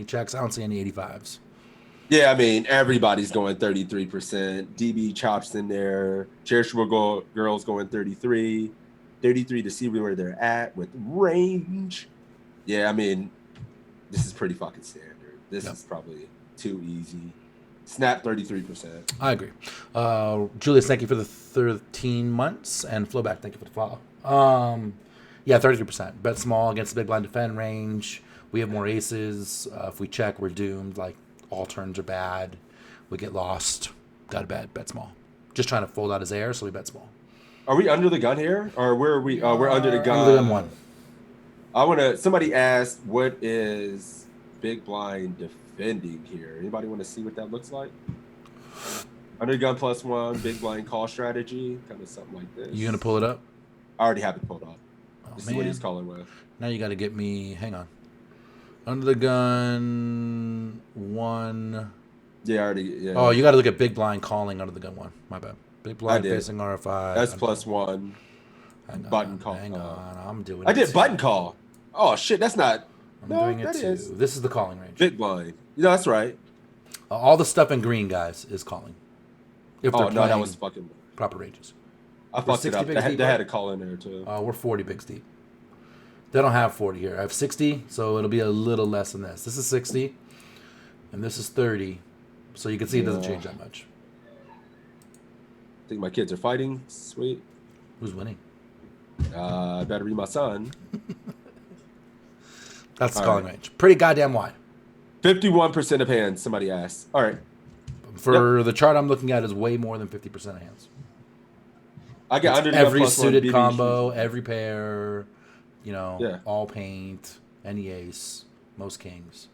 checks. I don't see any 85s. Yeah, I mean, everybody's going 33%. DB chops in there. Cherishable girls going 33. 33 to see where they're at with range. Yeah, I mean, this is pretty fucking standard. This is probably too easy. Snap 33%. I agree. Julius, thank you for the 13 months. And Flowback, thank you for the follow. Yeah, 33%. Bet small against the big blind defend range. We have more aces. If we check, we're doomed. Like, all turns are bad. We get lost. Got to bet small. Just trying to fold out his air, so we bet small. Are we under the gun here? Or where are we? We're under the gun. Under the gun one. Somebody asked, what is big blind defending here? Anybody want to see what that looks like? Under the gun +1, big blind call strategy, kind of something like this. You going to pull it up? I already have it pulled up. Oh, This is what he's calling with. Now you got to get me, hang on. Under the gun 1. Yeah, already. Yeah. Oh, you got to look at big blind calling under the gun 1. My bad. Big blind facing RFI. That's +1. Button call. Hang on. I'm doing I did button call. Oh, shit. That's not. I'm doing it too. This is the calling range. Big blind. Yeah, that's right. All the stuff in green, guys, is calling. If they're no, that was fucking proper ranges. I fucked it up. They had a call in there, too. We're 40 bigs deep. They don't have 40 here. I have 60, so it'll be a little less than this. This is 60, and this is 30. So you can see it doesn't change that much. think my kids are fighting. Sweet. Who's winning? Better be my son. That's the All calling right. range. Pretty goddamn wide. 51% of hands, somebody asked. All right. For the chart I'm looking at is way more than 50% of hands. I got It's under every +1 suited BB combo, shoes. every pair, Yeah. all paint, any ace, most kings.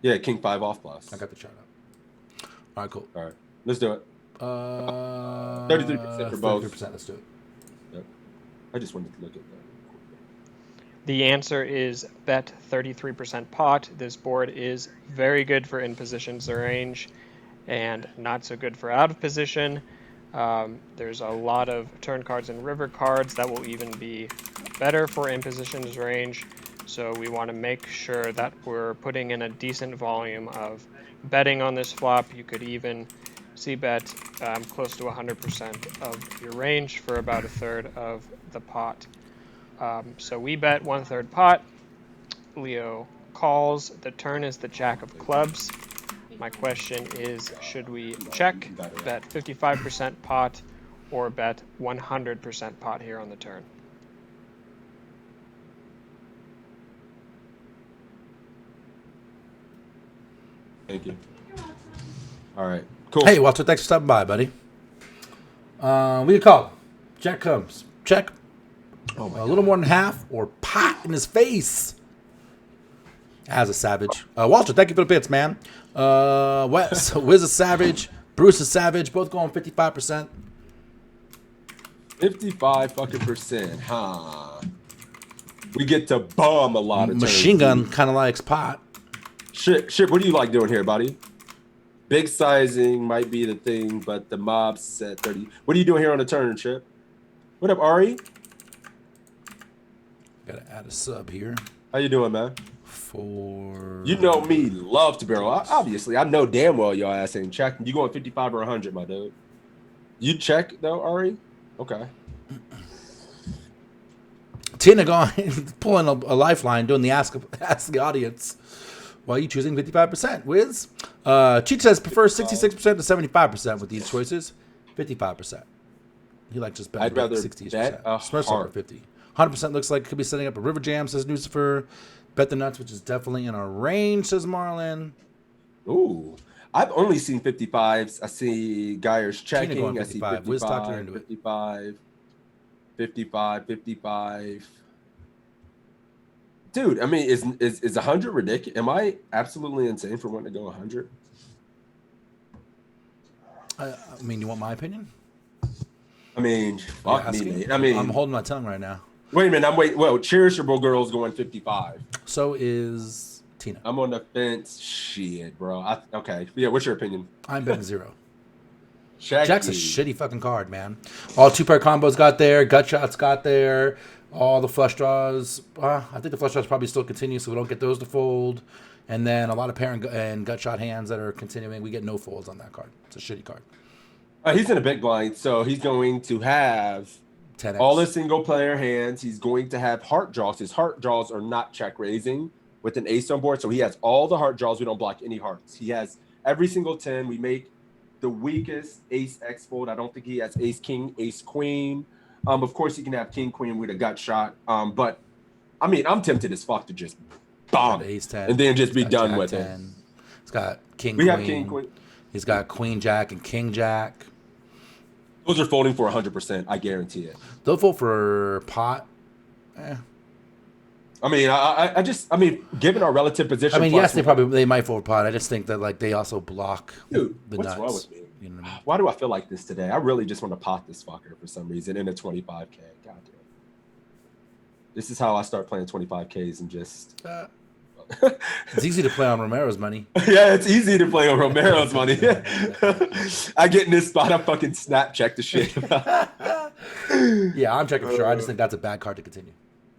Yeah, king 5 off plus. I got the chart up. All right, cool. All right. Let's do it. 33% for both. 33%, let's do it. Yep. I just wanted to look at that. The answer is bet 33% pot. This board is very good for in positions range and not so good for out of position. There's a lot of turn cards and river cards that will even be better for in positions range. So we want to make sure that we're putting in a decent volume of betting on this flop. You could even see bet close to 100% of your range for about a third of the pot. So we bet 1/3 pot. Leo calls. The turn is the jack of clubs. My question is, should we check, bet 55% pot, or bet 100% pot here on the turn? Thank you. All right. Cool. Hey, Walter, thanks for stopping by, buddy. We can call. Jack comes. Check. A little more than half, or pot in his face. As a savage. Walter, thank you for the bits, man. Wes, Wiz is savage. Bruce is savage. Both going 55%. 55 fucking percent, huh? We get to bum a lot of Machine turns. Gun kind of likes pot. Shit, what do you like doing here, buddy? Big sizing might be the thing, but the mob's set 30. What are you doing here on the turn, Chip? What up, Ari? Gotta add a sub here. How you doing, man? For You know me, love to barrel. Obviously, I know damn well your ass ain't checking. You going 55 or 100, my dude? You check though, Ari? Okay. Tina going pulling a lifeline, doing the ask the audience. Why are you choosing 55%? Wiz? Cheat says prefers 66% to 75% with these choices. 55%. He like just bet I'd rather 60%. bet a Smurfs heart. over 50. 100% looks like it could be setting up a river jam, says Lucifer. Bet the nuts, which is definitely in our range, says Marlon. Ooh. I've only seen 55s. I see Geyer's checking. going I see 55. 55, Wiz talked her into it. 55. Dude, I mean, is 100 ridiculous? Am I absolutely insane for wanting to go 100? I mean, you want my opinion? I mean, fuck me, Asking? mate. I mean, I'm holding my tongue right now. wait a minute. Well, Cherishable Girl's going 55. So is Tina. I'm on the fence. Shit, bro. Okay. Yeah, what's your opinion? I'm betting 0. Shaggy. Jack's a shitty fucking card, man. All 2-pair combos got there. Gut shots got there. All the flush draws. I think the flush draws probably still continue, so we don't get those to fold. And then a lot of pair and gut shot hands that are continuing. We get no folds on that card. It's a shitty card. He's in a big blind, so he's going to have 10x. all his single player hands. He's going to have heart draws. His heart draws are not check raising with an ace on board, so he has all the heart draws. We don't block any hearts. He has every single 10. We make the weakest ace X fold. I don't think he has ace king, ace queen. Of course, he can have king queen with a gut shot. But I mean, I'm tempted as fuck to just bomb Ace 10, and then just be got done Jack with 10. it. He's got king We queen. have king queen. He's got queen jack and king jack. Those are folding for 100%. I guarantee it. They'll fold for pot. I mean, I just given our relative position. I mean, plus yes, they might fold pot. I just think that like they also block Dude, the what's nuts. wrong with me? You know what I mean? Why do I feel like this today? I really just want to pot this fucker for some reason in a 25K. God damn. This is how I start playing 25Ks and just. It's easy to play on Romero's money. Yeah, it's easy to play on Romero's money. I get in this spot, I fucking snap check the shit. Yeah, I'm checking for sure. I just think that's a bad card to continue.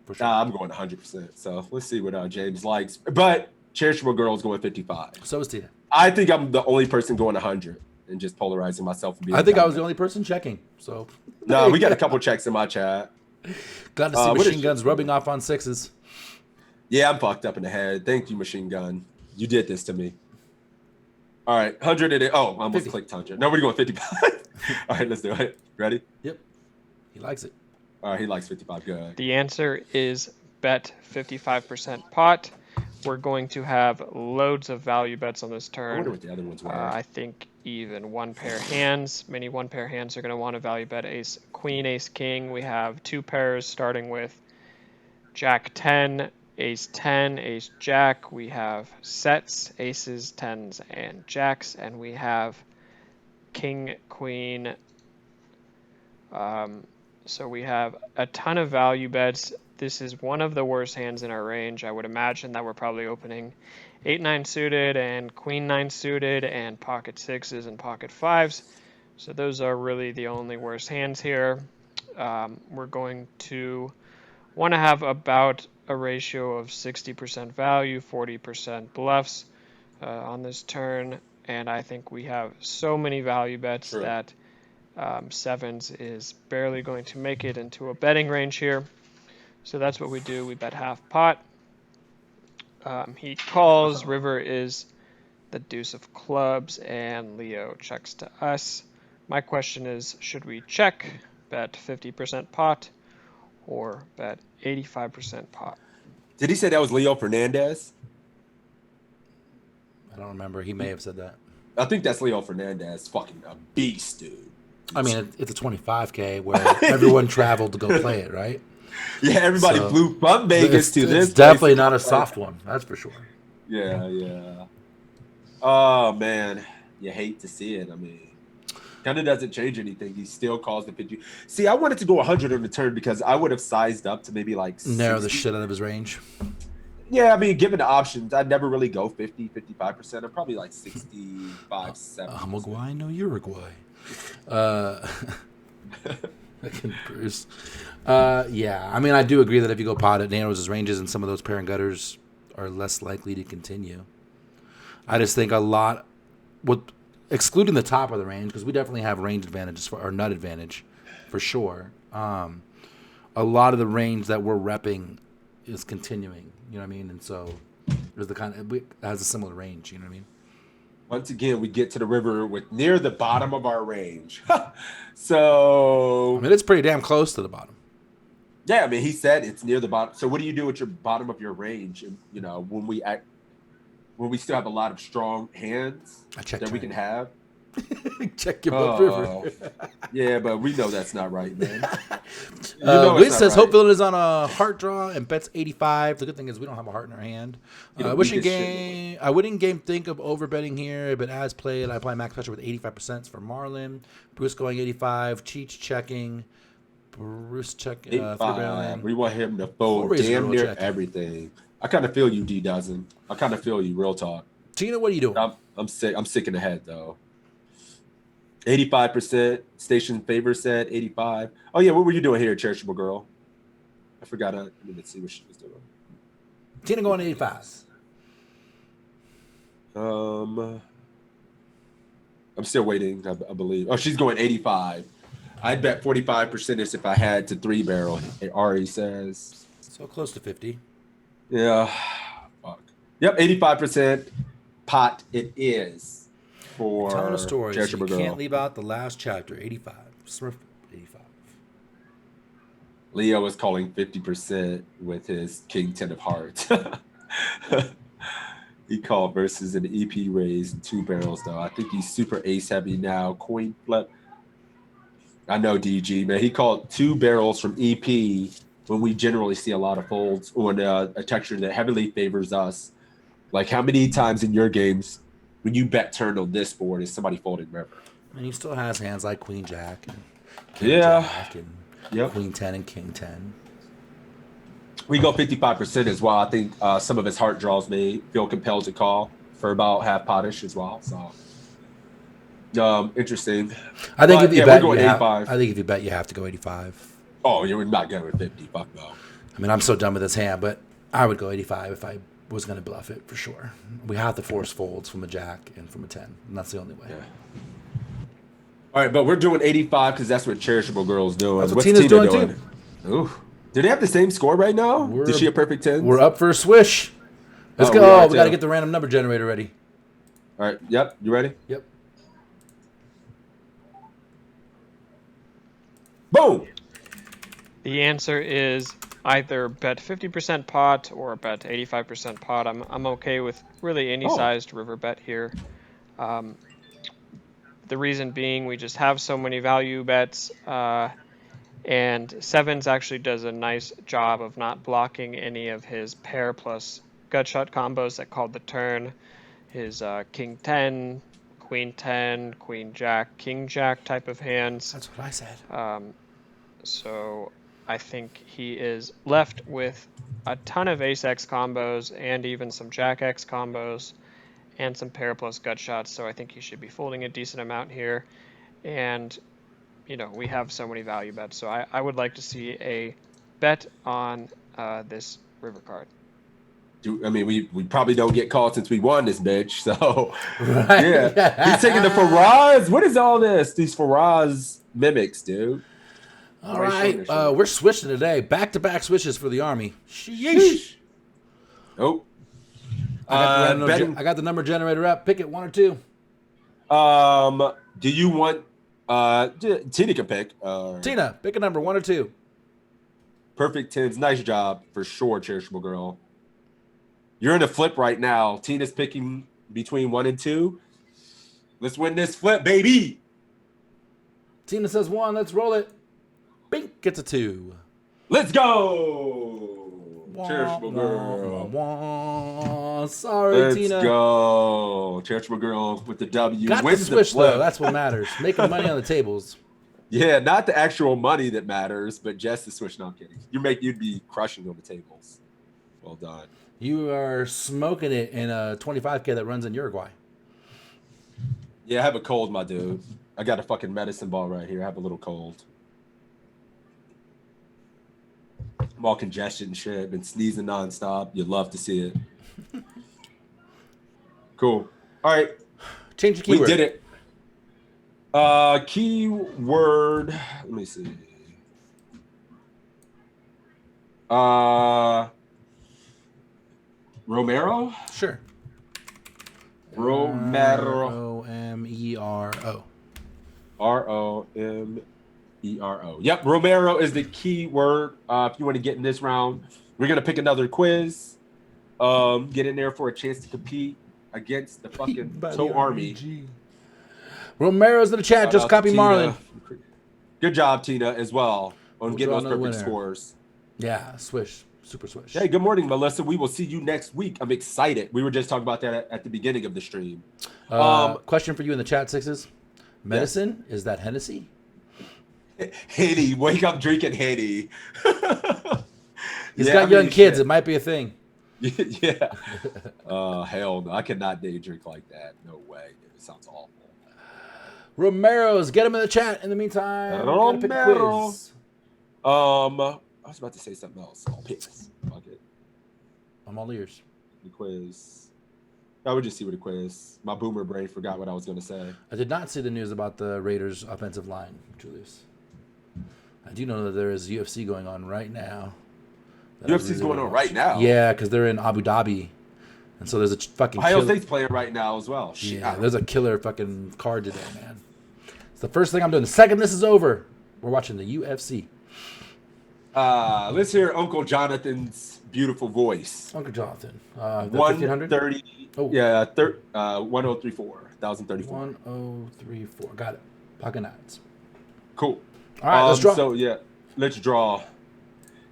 For sure. Nah, I'm going 100%. So let's see what James likes. But Cherishable Girl's going 55. So is Tina. I think I'm the only person going 100 and just polarizing myself. And being I think I was dominant. the only person checking. So No, we got a couple checks in my chat. glad to see what machine is- guns rubbing off on 6s. Yeah, I'm fucked up in the head. Thank you, Machine Gun. You did this to me. All right, 100 and oh, I almost 50. clicked 100. No, we're going 55. All right, let's do it. Ready? Yep. He likes it. All right, he likes 55. Good. The answer is bet 55% pot. We're going to have loads of value bets on this I wonder turn. what the other ones were. I think even one pair hands. Many one pair hands are going to want to value bet ace queen, ace king. We have two pairs starting with jack 10, ace 10, ace jack. We have sets, aces, tens, and jacks. And we have king, queen. So we have a ton of value bets. This is one of the worst hands in our range. I would imagine that we're probably opening 8-9 suited and queen 9 suited and pocket sixes and pocket fives. So those are really the only worst hands here. We're going to want to have about a ratio of 60% value, 40% bluffs on this turn. And I think we have so many value bets True. that sevens is barely going to make it into a betting range here. So that's what we do. We bet half pot. He calls. River is the deuce of clubs, and Leo checks to us. My question is, should we check, bet 50% pot, or bet 85% pot? Did he say that was Leo Fernandez? I don't remember. He may have said that. I think that's Leo Fernandez. Fucking a beast, dude. I mean, it's a 25K where everyone traveled to go play it, right? Yeah, everybody So, flew from Vegas to this. It's definitely place. not a soft one. That's for sure. Yeah. Oh, man. You hate to see it. I mean, kind of doesn't change anything. He still calls the 50. See, I wanted to go 100 on the turn because I would have sized up to maybe like 60. Narrow the shit out of his range. Yeah, I mean, given the options, I'd never really go 50, 55%. I'm probably like 65, 70. Uruguay, no Uruguay. Bruce. Yeah, I mean, I do agree that if you go pot, it narrows his ranges, and some of those pair and gutters are less likely to continue. I just think a lot, excluding the top of the range, because we definitely have range advantages or nut advantage, for sure. A lot of the range that we're repping is continuing. You know what I mean? And so there's it has a similar range. You know what I mean? Once again, we get to the river with near the bottom of our range. So I mean, it's pretty damn close to the bottom. Yeah, I mean, he said it's near the bottom. So what do you do with your bottom of your range? And, you know, when we still have a lot of strong hands that we can have. Check your butt river. Yeah, but we know that's not right, man. Wiz says Hope Villain is on a heart draw and bets 85. The good thing is we don't have a heart in our hand. I wouldn't game think of overbetting here, but as played, I apply max pressure with 85% for Marlin. Bruce going 85. Cheech checking. Bruce checking. We want him to fold damn near everything. I kind of feel you, D doesn't. I kind of feel you, real talk. Tina, what are you doing? I'm sick. I'm sick in the head though. 85% station favor said 85. Oh yeah, what were you doing here, charitable girl? I forgot. Let's see what she was doing. Tina going 85. I'm still waiting. I believe. Oh, she's going 85. I'd bet 45% if I had to 3-barrel. Ari says. So close to 50. Yeah. Fuck. Yep, 85% pot it is. For telling a story, so you girl. can't leave out the last chapter. 85. Smurf 85. Leo is calling 50% with his King 10 of Hearts. He called versus an EP raise and 2 barrels though. I think he's super ace heavy now. Coin flip. I know DG, man. He called 2 barrels from EP when we generally see a lot of folds on a texture that heavily favors us. Like how many times in your games when you bet turn on this board is somebody folding river? And he still has hands like Queen Jack and King Jack and yep. Queen 10 and King 10. We go 55% as well. I think some of his heart draws may feel compelled to call for about half potish as well. So interesting. I think if you bet, we're going 85. I think if you bet, you have to go 85. Oh, you're not going with 50. Fuck no. I mean, I'm so done with this hand, but I would go 85 if I was going to bluff it for sure. We have to force folds from a jack and from a 10, and that's the only way. Yeah. All right, but we're doing 85 because that's what Cherishable Girl's doing. That's what What's Tina's Tina doing doing? Ooh. Do they have the same score right now? Is she a perfect 10? We're up for a swish. Let's go. We got to get the random number generator ready. All right. Yep. You ready? Yep. Boom. The answer is either bet 50% pot or bet 85% pot. I'm okay with really any sized river bet here. The reason being we just have so many value bets, and sevens actually does a nice job of not blocking any of his pair plus gut shot combos that called the turn. His king 10, queen 10, queen jack, king jack type of hands. That's what I said. So I think he is left with a ton of ace X combos and even some jack X combos and some pair plus gut shots. So I think he should be folding a decent amount here. And, you know, we have so many value bets. So I would like to see a bet on this river card. I mean, we probably don't get called since we won this bitch. So, Right. yeah. He's taking the Faraz. What is all this? These Faraz mimics, dude. All right. We're switching today. Back-to-back switches for the Army. Sheesh. Oh. I got the number generator up. Pick it, 1 or 2. Do you want Tina can pick. Tina, pick a number, 1 or 2. Perfect tens. Nice job for sure, Cherishable Girl. You're in a flip right now. Tina's picking between 1 and 2. Let's win this flip, baby. Tina says 1. Let's roll it. Bink gets a 2. Let's go. Cherishable Girl. Sorry, Tina. Let's go. Cherishable Girl with the W. Got Wins the switch, flip. though. That's what matters. Making money on the tables. Yeah, not the actual money that matters, but just the switch. No, I'm kidding. You'd be crushing on the tables. Well done. You are smoking it in a 25K that runs in Uruguay. Yeah, I have a cold, my dude. I got a fucking medicine ball right here. I have a little cold. I'm all congested and shit. Been sneezing nonstop. You'd love to see it. Cool. All right. Change the keyword. We did it. Keyword. Let me see. Romero? Sure. Romero. Romero. Romero. Yep, Romero is the key word. If you want to get in this round, we're gonna pick another quiz. Get in there for a chance to compete against the fucking Toe Army. Romero's in the chat. Just copy Marlon. Good job, Tina, as well on getting those perfect scores. Yeah, swish. Super swish. Hey, good morning, Melissa. We will see you next week. I'm excited. We were just talking about that at the beginning of the stream. Question for you in the chat, Sixes. Medicine, is that Hennessy? Henny, wake up drinking Henny. He's got young kids. Shit. It might be a thing. Yeah. Hell no. I cannot day drink like that. No way. It sounds awful. Romero's. Get him in the chat. In the meantime, Romero. I was about to say something else. I'll piss. Fuck it. I'm all ears. The quiz. I would just see what the quiz. My boomer brain forgot what I was going to say. I did not see the news about the Raiders' offensive line, Julius. I do know that there is UFC going on right now. UFC's going on right now? Yeah, because they're in Abu Dhabi. And so there's a fucking Ohio State's playing right now as well. Yeah, there's a killer fucking card today, man. It's the first thing I'm doing. The second this is over, we're watching the UFC. Let's hear Uncle Jonathan's beautiful voice. Uncle Jonathan. 130. Oh. Yeah, 1034. 1034. 1034. Got it. Pocket nines. Cool. All right, let's draw. So, yeah, let's draw.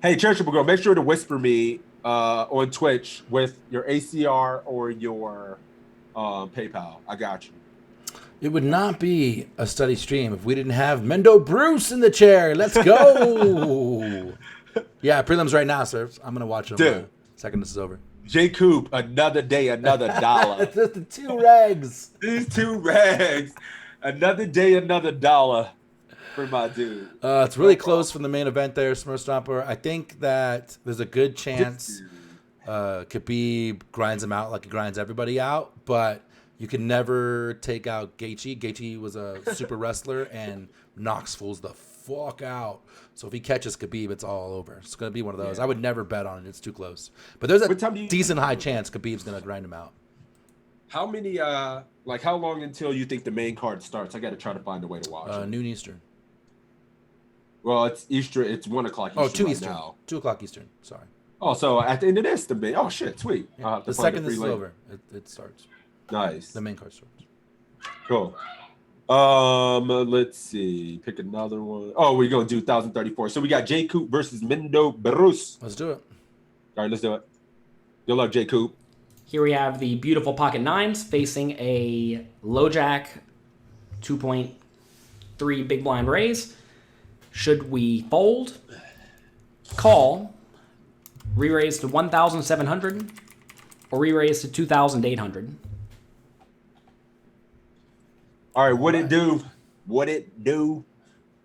Hey, Charitable Girl, make sure to whisper me on Twitch with your ACR or your PayPal. I got you. It would not be a study stream if we didn't have Mendo Bruce in the chair. Let's go. Yeah, prelims right now, sir. I'm going to watch them second this is over. J. Coop, another day, another dollar. It's just the 2 rags. These 2 rags. Another day, another dollar for my dude. It's really close from the main event there, Smurf Stomper. I think that there's a good chance Khabib grinds him out like he grinds everybody out, but you can never take out Gaethje. Gaethje was a super wrestler and knocks fools the fuck out. So if he catches Khabib, it's all over. It's going to be one of those. Yeah. I would never bet on it. It's too close. But there's a decent high chance Khabib's going to grind him out. How many? Like how long until you think the main card starts? I got to try to find a way to watch it. Noon Eastern. Well, it's Easter. It's 1 o'clock Eastern. Oh, 2 right Eastern. now. 2 o'clock Eastern. Sorry. Oh, so at the end of this, the main. Oh shit, sweet. Yeah. I'll have to The find second a this is free link. over, it starts. Nice. The main card starts. Cool. Let's see. Pick another one. Oh, we're gonna do 1034. So we got J Coop versus Mendo Bruce. Let's do it. All right, let's do it. Good luck, J Coop. Here we have the beautiful pocket nines facing a low jack 2.3 big blind raise. Should we fold, call, re-raise to 1,700, or re-raise to 2,800? All right, what it do? What it do?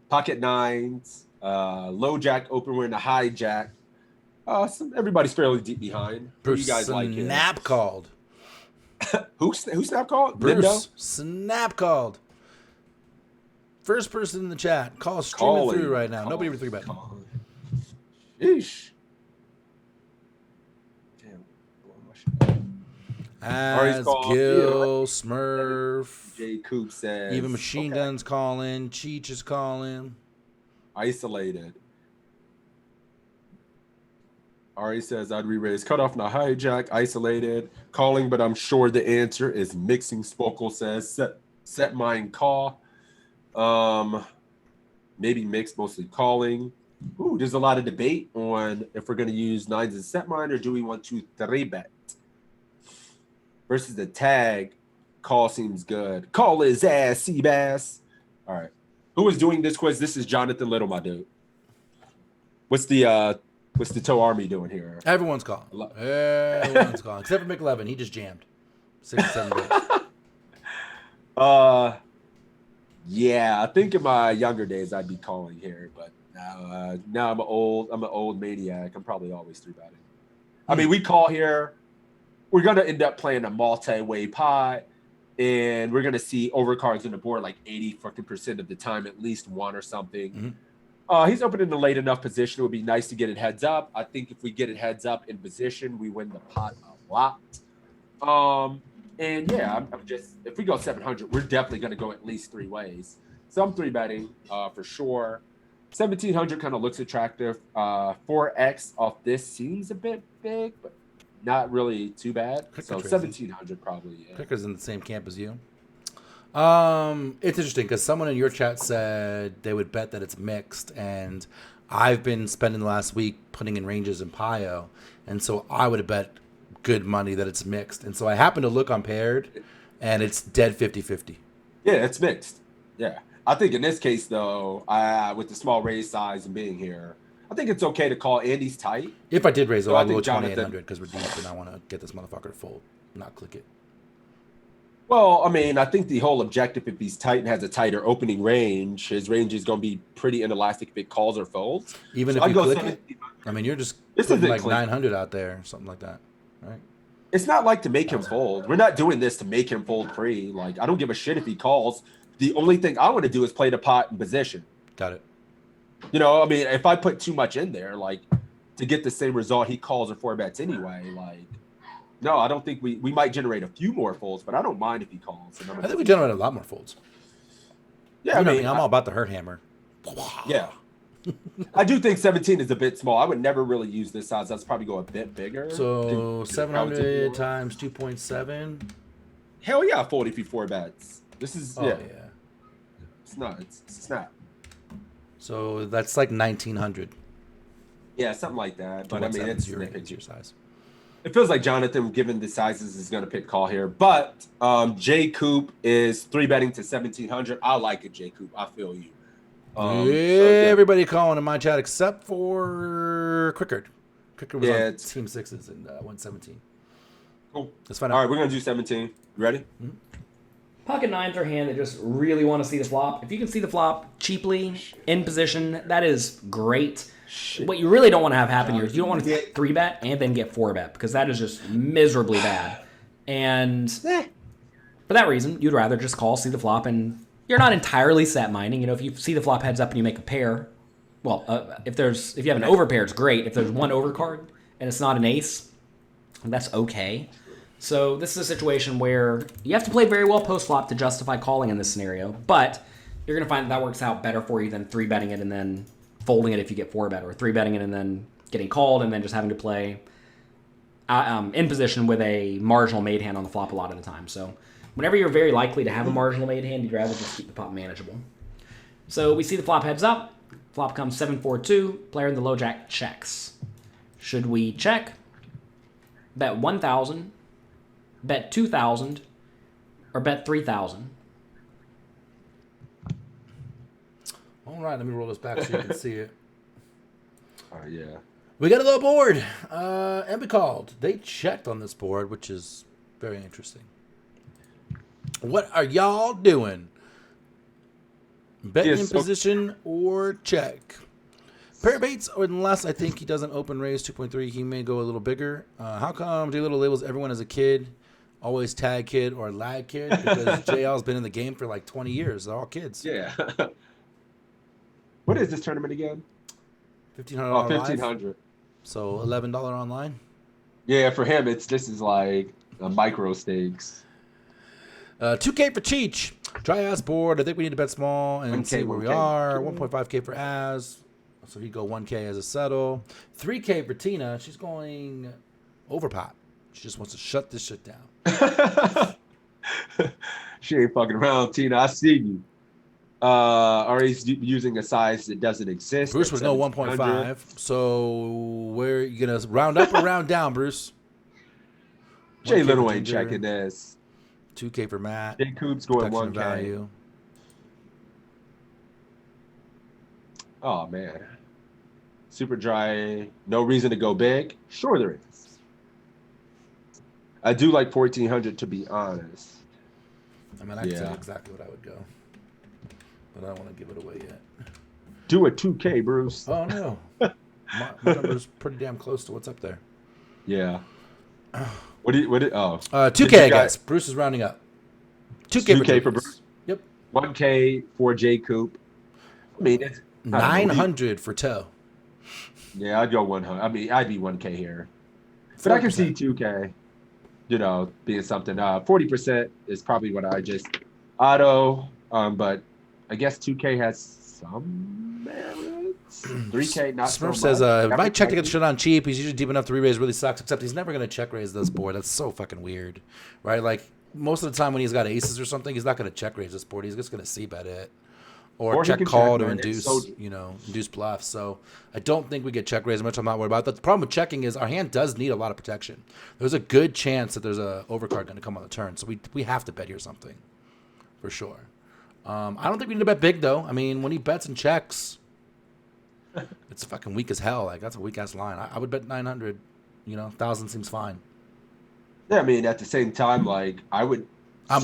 Pocket nines, low jack open. We're in the high jack. Everybody's fairly deep behind. Who you guys like here? Snap called. Who snap called? Bruce. Lindo? Snap called. First person in the chat. Call streaming Calling. through right now. Nobody ever three bet. Yeesh. Damn. As called. Gil, Smurf, J Coop says. even Machine Guns calling. Cheech is calling. Isolated. Ari says I'd re-raise cutoff, not hijack. Isolated. Calling, but I'm sure the answer is mixing. Spokal says set mine call. Maybe mix, mostly calling. Ooh, there's a lot of debate on if we're going to use nines and set mine or do we want to three bet. Versus the tag, call seems good. Call his ass, Seabass. All right. Who is doing this quiz? This is Jonathan Little, my dude. What's the Toe Army doing here? Everyone's calling. Everyone's calling. Except for McLevin. He just jammed. 6 or 7 days. Yeah, I think in my younger days I'd be calling here, but now I'm an old maniac. I'm probably always three betting. I mean, we call here. We're gonna end up playing a multi-way pot, and we're gonna see overcards on the board like 80% of the time, at least one or something. He's opening in a late enough position. It would be nice to get it heads up. I think if we get it heads up in position, we win the pot a lot. And yeah, I'm just, if we go 700, we're definitely going to go at least 3 ways. So I'm 3 betting for sure. 1,700 kind of looks attractive. 4x off this seems a bit big, but not really too bad. So 1,700 probably. Yeah. Cricker's in the same camp as you. It's interesting because someone in your chat said they would bet that it's mixed, and I've been spending the last week putting in ranges in Pio, and so I would have bet good money that it's mixed. And so I happened to look on paired, and it's dead 50-50. Yeah, it's mixed. Yeah. I think in this case, though, with the small raise size and being here, I think it's okay to call Andy's tight. If I did raise, So I'll I go think 2,800 because we're deep, and I want to get this motherfucker to fold, not click it. Well, I mean, I think the whole objective, if he's tight and has a tighter opening range, his range is going to be pretty inelastic if it calls or folds. Even So if I'd you go click 17. it, I mean, you're just This putting isn't like clean. 900 out there, something like that, right? It's not like to make him fold. We're not doing this to make him fold free. Like, I don't give a shit if he calls. The only thing I want to do is play the pot in position. Got it. You know, I mean, if I put too much in there, like, to get the same result, he calls or 4 bets anyway. Like, no, I don't think we might generate a few more folds, but I don't mind if he calls. And I think we generate a lot more folds. Yeah, I mean, I'm all about the hurt hammer. Yeah. I do think 17 is a bit small. I would never really use this size. That's probably go a bit bigger. So Think- 700 times 2.7. Hell yeah, I fold if you 4 bets. This is Oh, yeah. yeah. It's not. It's snap. So that's like 1,900. Yeah, something like that. But I mean, 2.7 it's is your range, nitpicky. your size. It feels like Jonathan, given the sizes, is going to pick call here. But J Coop is 3 betting to 1,700. I like it, J Coop. I feel you. Everybody calling in my chat except for Crickard. Crickard was Yeah, on Team Sixes and 117. Cool. Let's find All out. right, we're going to do 17. You ready? Pocket nines are a hand that just really want to see the flop. If you can see the flop cheaply, in position, that is great. What you really don't want to have happen here is you don't want to 3 bet and then get 4 bet because that is just miserably bad. And for that reason, you'd rather just call, see the flop, and you're not entirely set mining. You know, if you see the flop heads up and you make a pair, well, if you have an overpair, it's great. If there's one overcard and it's not an ace, that's okay. So this is a situation where you have to play very well post-flop to justify calling in this scenario, but you're going to find that works out better for you than 3-betting it and then folding it if you get 4-bet, or 3-betting it and then getting called and then just having to play in position with a marginal made hand on the flop a lot of the time. So whenever you're very likely to have a marginal made hand, you'd rather just keep the pot manageable. So we see the flop heads up. Flop comes 7-4-2. Player in the low jack checks. Should we check, bet 1,000, bet 2,000, or bet 3,000? All right, let me roll this back so you can see it. Yeah. We got a low board. And we called. They checked on this board, which is very interesting. What are y'all doing? Betting in position or check? Pair baits, unless I think he doesn't open raise 2.3, he may go a little bigger. How come J Little labels everyone as a kid, always tag kid or lag kid? Because JL's been in the game for like 20 years. They're all kids. Yeah. What is this tournament again? $1,500 Oh, live. 1,500. So $11 online. Yeah, for him, this is like a micro stakes. 2K for Cheech. Dry ass board. I think we need to bet small and 1K, see where we 1K. are. 1.5K for Az. So he go 1K as a settle. 3K for Tina. She's going overpot. She just wants to shut this shit down. She ain't fucking around, Tina. I see you. Or he's using a size that doesn't exist. Bruce was no 1.5. So where you gonna round up or round down, Bruce? Jay 1K Little for ain't Ginger, checking this. 2K for Matt. Jay Coop's going Protection 1K. value. Oh man. Super dry. No reason to go big. Sure there is. I do like 1,400 to be honest. I mean, I can tell you exactly what I would go, but I don't want to give it away yet. Do a 2K, Bruce. Oh no, my number's pretty damn close to what's up there. Yeah. What 2K, I guess. Bruce is rounding up. 2K for Bruce. Yep. 1K for J Coop. I mean, it's 900 for Toe. Yeah, I'd go 100. I mean, I'd be 1K here, but I can see 2K. You know, being something. 40% is probably what I just auto. But I guess 2K has some merits. 3K not so Smurf much. says, might check to get shit on cheap. He's usually deep enough. 3-raise really sucks, except he's never going to check raise this board. That's so fucking weird, right? Like, most of the time when he's got aces or something, he's not going to check raise this board. He's just going to c-bet it. Or check call to induce, induce bluff. So I don't think we get check raise much. I'm not worried about that. The problem with checking is our hand does need a lot of protection. There's a good chance that there's a overcard going to come on the turn. So we have to bet here something for sure. I don't think we need to bet big though. I mean, when he bets and checks, it's fucking weak as hell. Like that's a weak ass line. I would bet 900. 1,000 seems fine. Yeah, I mean, at the same time, like I'm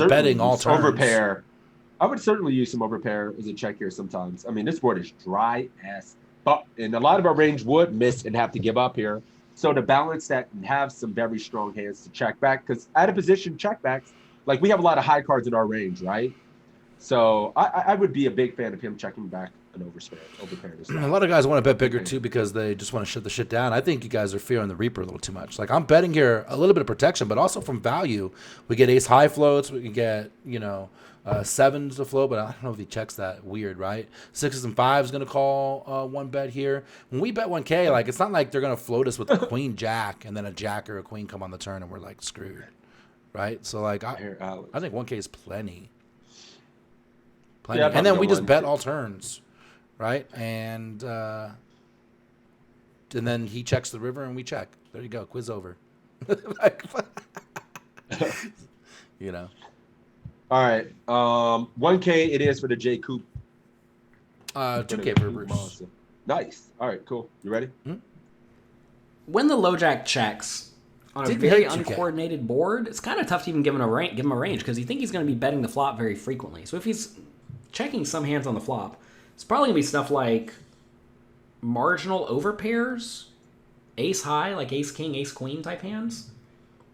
betting all turns. Overpair. I would certainly use some overpair as a check here sometimes. I mean, this board is dry as fuck, and a lot of our range would miss and have to give up here. So to balance that and have some very strong hands to check back, because out of position checkbacks, like we have a lot of high cards in our range, right? So I would be a big fan of him checking back an overpair. A lot of guys want to bet bigger too because they just want to shut the shit down. I think you guys are fearing the Reaper a little too much. Like I'm betting here a little bit of protection, but also from value. We get ace high floats. We can get sevens to float, but I don't know if he checks that. Weird, right? 6s and 5s going to call one bet here. When we bet 1K, like it's not like they're going to float us with a queen jack and then a jack or a queen come on the turn and we're like screwed, right? So like I think 1K is plenty. Yeah, and then we just bet all turns, right? And then he checks the river and we check. There you go, quiz over. All right, 1K it is for the J Coop. 2K for Bruce. Nice. All right, cool. You ready? When the low jack checks on a very uncoordinated board, it's kind of tough to even give him a range because you think he's going to be betting the flop very frequently. So if he's checking some hands on the flop, it's probably going to be stuff like marginal overpairs, ace high, like ace king, ace queen type hands.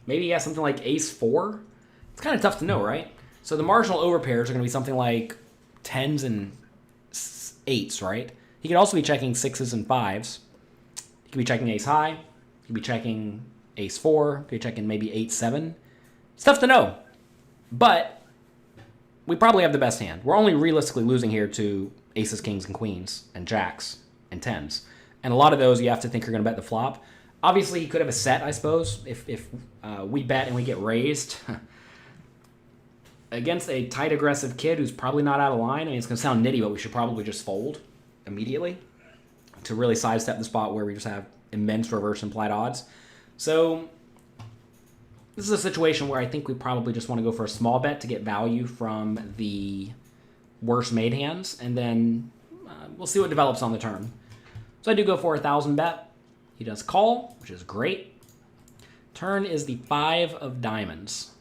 Maybe he has something like ace 4. It's kind of tough to know, right? So the marginal overpairs are going to be something like 10s and 8s, right? He could also be checking 6s and 5s. He could be checking ace high. He could be checking ace 4. He could be checking maybe 8-7. It's tough to know. But we probably have the best hand. We're only realistically losing here to aces, kings, and queens, and jacks, and tens. And a lot of those you have to think are going to bet the flop. Obviously, he could have a set, I suppose, if we bet and we get raised. Against a tight, aggressive kid who's probably not out of line. I mean, it's going to sound nitty, but we should probably just fold immediately to really sidestep the spot where we just have immense reverse implied odds. So this is a situation where I think we probably just want to go for a small bet to get value from the worst made hands, and then we'll see what develops on the turn. So I do go for 1,000 bet. He does call, which is great. Turn is the 5 of diamonds.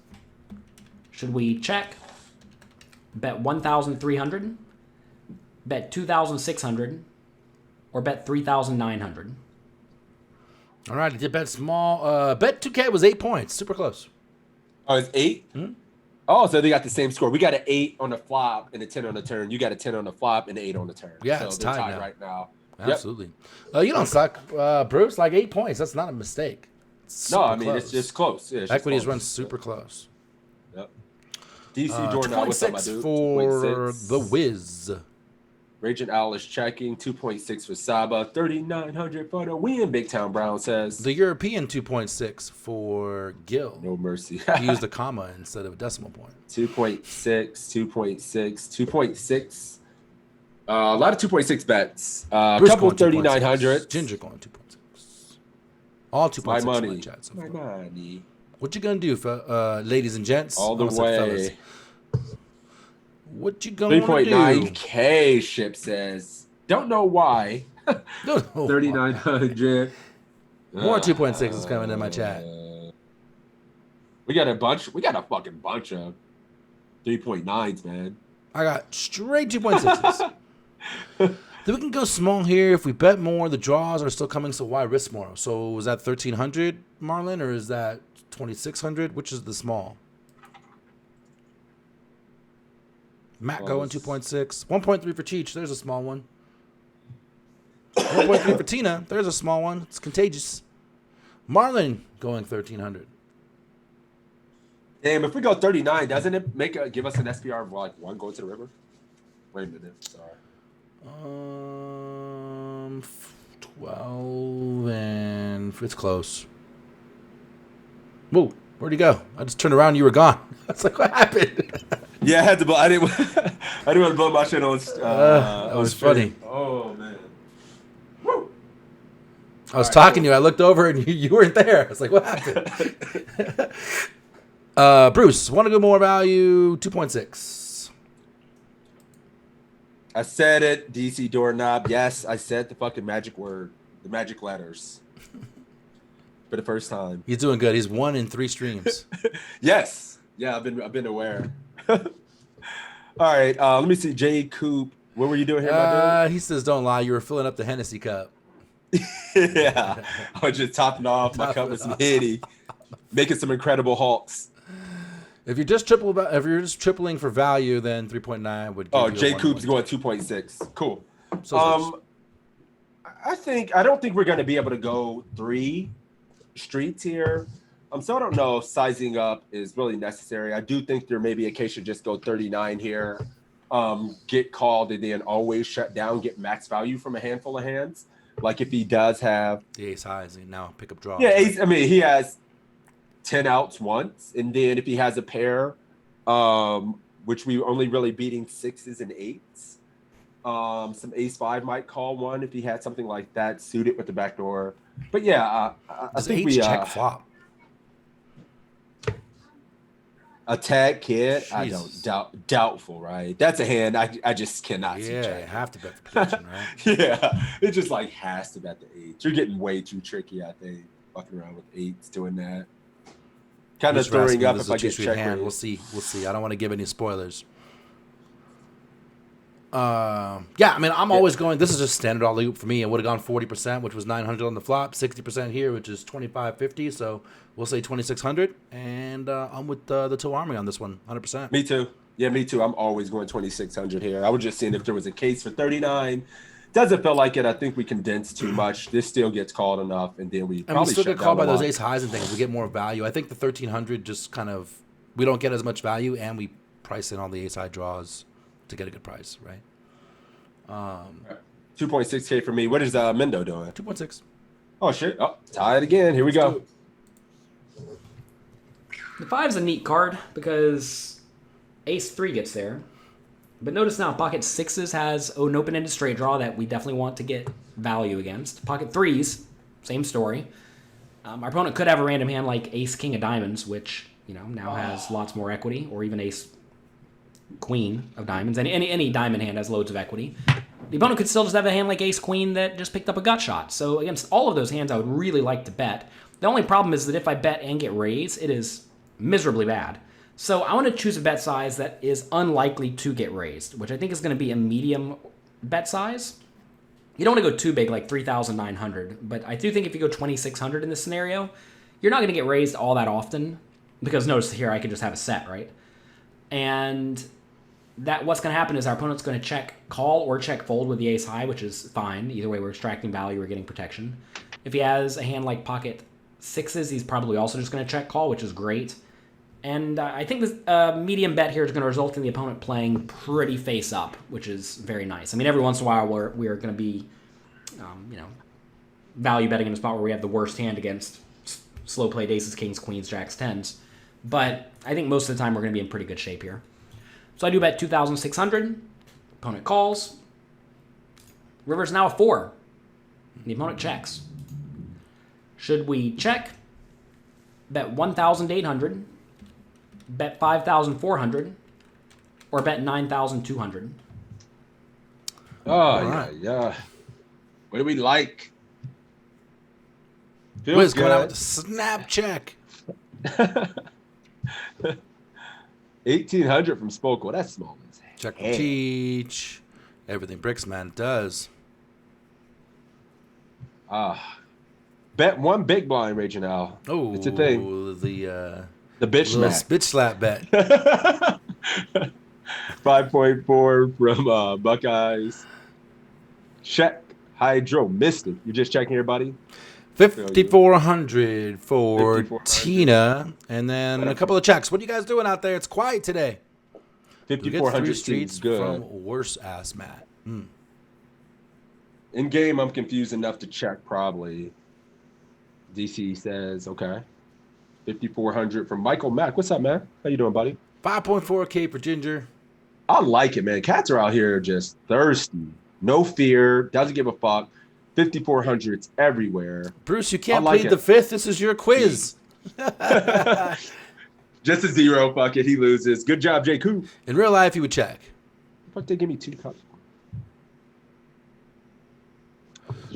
Should we check? Bet 1,300, bet 2,600, or bet 3,900? All right, I did bet small. Bet 2K was 8 points. Super close. Oh, it's 8? Hmm? Oh, so they got the same score. We got an 8 on the flop and a 10 on the turn. You got a 10 on the flop and an 8 on the turn. Yeah, so it's they're tied now. right now. Absolutely. You don't suck, Bruce. Like 8 points. That's not a mistake. It's No, I super mean, close. it's just close. Yeah, it's just Equities close. run super close. Yep. DC Doorknob, what's up, my 2.6 dude? for 2.6. the Wiz. Raging Owl is checking. 2.6 for Saba. 3,900 for the win, Big Town Brown says. The European 2.6 for Gil. No mercy. He used a comma instead of a decimal point. 2.6, 2.6, 2.6. A lot of 2.6 bets. A Bruce couple going 2.6. 3,900. Ginger going 2.6. All 2.6 My in money. chat so My far. money. What you gonna do, ladies and gents? All the I almost said fellas. way. What you gonna do? 3.9K, Ship says. Don't know why. Don't know 3,900. More 2.6 is coming in my chat. We got a bunch. We got a fucking bunch of 3.9s, man. I got straight 2.6s. Then we can go small here. If we bet more, the draws are still coming, so why risk more? So was that 1,300, Marlon, or is that 2,600? Which is the small? Matt going 2.6. 1.3 for Cheech. There's a small one. 1.3 for Tina. There's a small one. It's contagious. Marlon going 1,300. Damn, if we go 39, doesn't it give us an SPR of like 1 going to the river? Wait a minute. Sorry. 12 and it's close. Whoa, where'd he go? I just turned around and you were gone. I was like, what happened? Yeah, I had to blow. I didn't want to blow my shit on. That was funny. Oh man. I was talking to you. I looked over and you weren't there. I was like, what happened? Bruce, want to go more value? 2.6. I said it, DC Doorknob. Yes, I said the fucking magic word, the magic letters. For the first time. He's doing good. He's 1 in 3 streams. Yes. Yeah, I've been aware. All right, let me see. Jay Coop, what were you doing here, my dude? He says, don't lie. You were filling up the Hennessy cup. Yeah, I was just topping off my cup with some Hitty, making some incredible Hawks. If you're just tripling for value, then 3.9 would. Give Oh, you Jay a Coop's going 2.6. Cool. So I don't think we're going to be able to go 3 streets here. So I don't know if sizing up is really necessary. I do think there may be a case to just go 39 here, get called, and then always shut down, get max value from a handful of hands. Like if he does have the ace highs and now pick up draws. Yeah, ace, I mean he has 10 outs once, and then if he has a pair, which we only really beating 6s and 8s, some ace 5 might call one if he had something like that suited with the back door. But yeah, I think we check flop. Attack kid, Jesus. I don't doubtful, right? That's a hand I just cannot see. Yeah, you have to bet for protection, right? Yeah, it just like has to bet the 8s. You're getting way too tricky, I think, fucking around with 8s doing that. Kind of throwing up if I get checked. We'll see. I don't want to give any spoilers. Yeah, I mean, I'm always going. This is just standard all loop for me. I would have gone 40%, which was 900 on the flop, 60% here, which is 2550. So we'll say 2600, and I'm with the Toe Army on this one, 100%. Me too. Yeah, me too. I'm always going 2600 here. I was just seeing if there was a case for 39. Doesn't feel like it. I think we condensed too much. This still gets called enough, and then we and probably we still shut get called by down a those lot. ace highs and things. We get more value. I think the 1300 just kind of we don't get as much value, and we price in all the ace high draws to get a good price, right? 2.6K for me. What is Mendo doing? 2.6. Oh shit! Oh, tied again. Here we go. The 5's a neat card because ace 3 gets there. But notice now, pocket 6s has an open-ended straight draw that we definitely want to get value against. Pocket 3s, same story. Our opponent could have a random hand like ace king of diamonds, which now has lots more equity, or even ace queen of diamonds. Any diamond hand has loads of equity. The opponent could still just have a hand like ace queen that just picked up a gut shot. So against all of those hands, I would really like to bet. The only problem is that if I bet and get raised, it is miserably bad. So I want to choose a bet size that is unlikely to get raised, which I think is going to be a medium bet size. You don't want to go too big, like 3,900, but I do think if you go 2,600 in this scenario, you're not going to get raised all that often, because notice here I could just have a set, right? And that what's going to happen is our opponent's going to check call or check fold with the ace high, which is fine. Either way, we're extracting value, we're getting protection. If he has a hand like pocket 6s, he's probably also just going to check call, which is great. And I think this medium bet here is going to result in the opponent playing pretty face up, which is very nice. I mean, every once in a while we're going to be, value betting in a spot where we have the worst hand against slow played aces, kings, queens, jacks, 10s. But I think most of the time we're going to be in pretty good shape here. So I do bet 2,600. Opponent calls. River's now a 4. The opponent checks. Should we check? Bet 1,800. Bet 5,400, or bet 9,200. Oh, yeah. What do we like? Feels Wiz good. going out with a snap check. 1,800 from Spoke. Well, that's small. Check will teach. Everything Bricksman does. Bet one big blind, Raging Al. Oh, it's a thing. The bitch smack. Bitch slap bet. 5.4 from Buckeyes. Check. Hydro. Missed it. You're just checking here, buddy? 5,400 for 5,400. Tina. And then a couple of checks. What are you guys doing out there? It's quiet today. 5,400 streets seems good. from worse ass Matt. In game, I'm confused enough to check probably. DC says, okay. 5,400 from Michael Mack. What's up, man? How you doing, buddy? 5.4K for Ginger. I like it, man. Cats are out here just thirsty. No fear. Doesn't give a fuck. 5,400's everywhere. Bruce, you can't like plead it. the fifth. This is your quiz. Just a 0. Fuck it. He loses. Good job, J. Coop. In real life, you would check. Fuck, they give me 2 cups.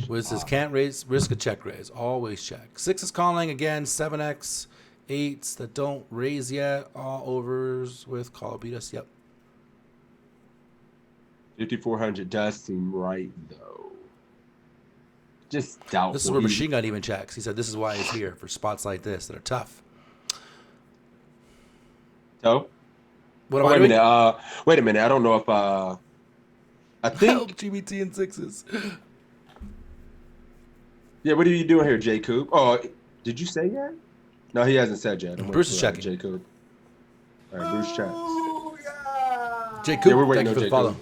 Wiz says can't risk a check raise. Always check. 6 is calling again. 7x. 8s that don't raise yet. All overs with call beat us. Yep. 5,400 does seem right, though. Just doubtful. This is where Machine Gun even checks. He said this is why he's here, for spots like this that are tough. So? What wait am I doing? Wait a minute. I don't know if I think Help, GBT and 6s. Yeah, what are you doing here, J. Coop? Oh, did you say yet? No, he hasn't said yet. Bruce is checking. J. Coop. All right, Bruce checks. J. Coop, Yeah, we're waiting thank you on for the J. follow.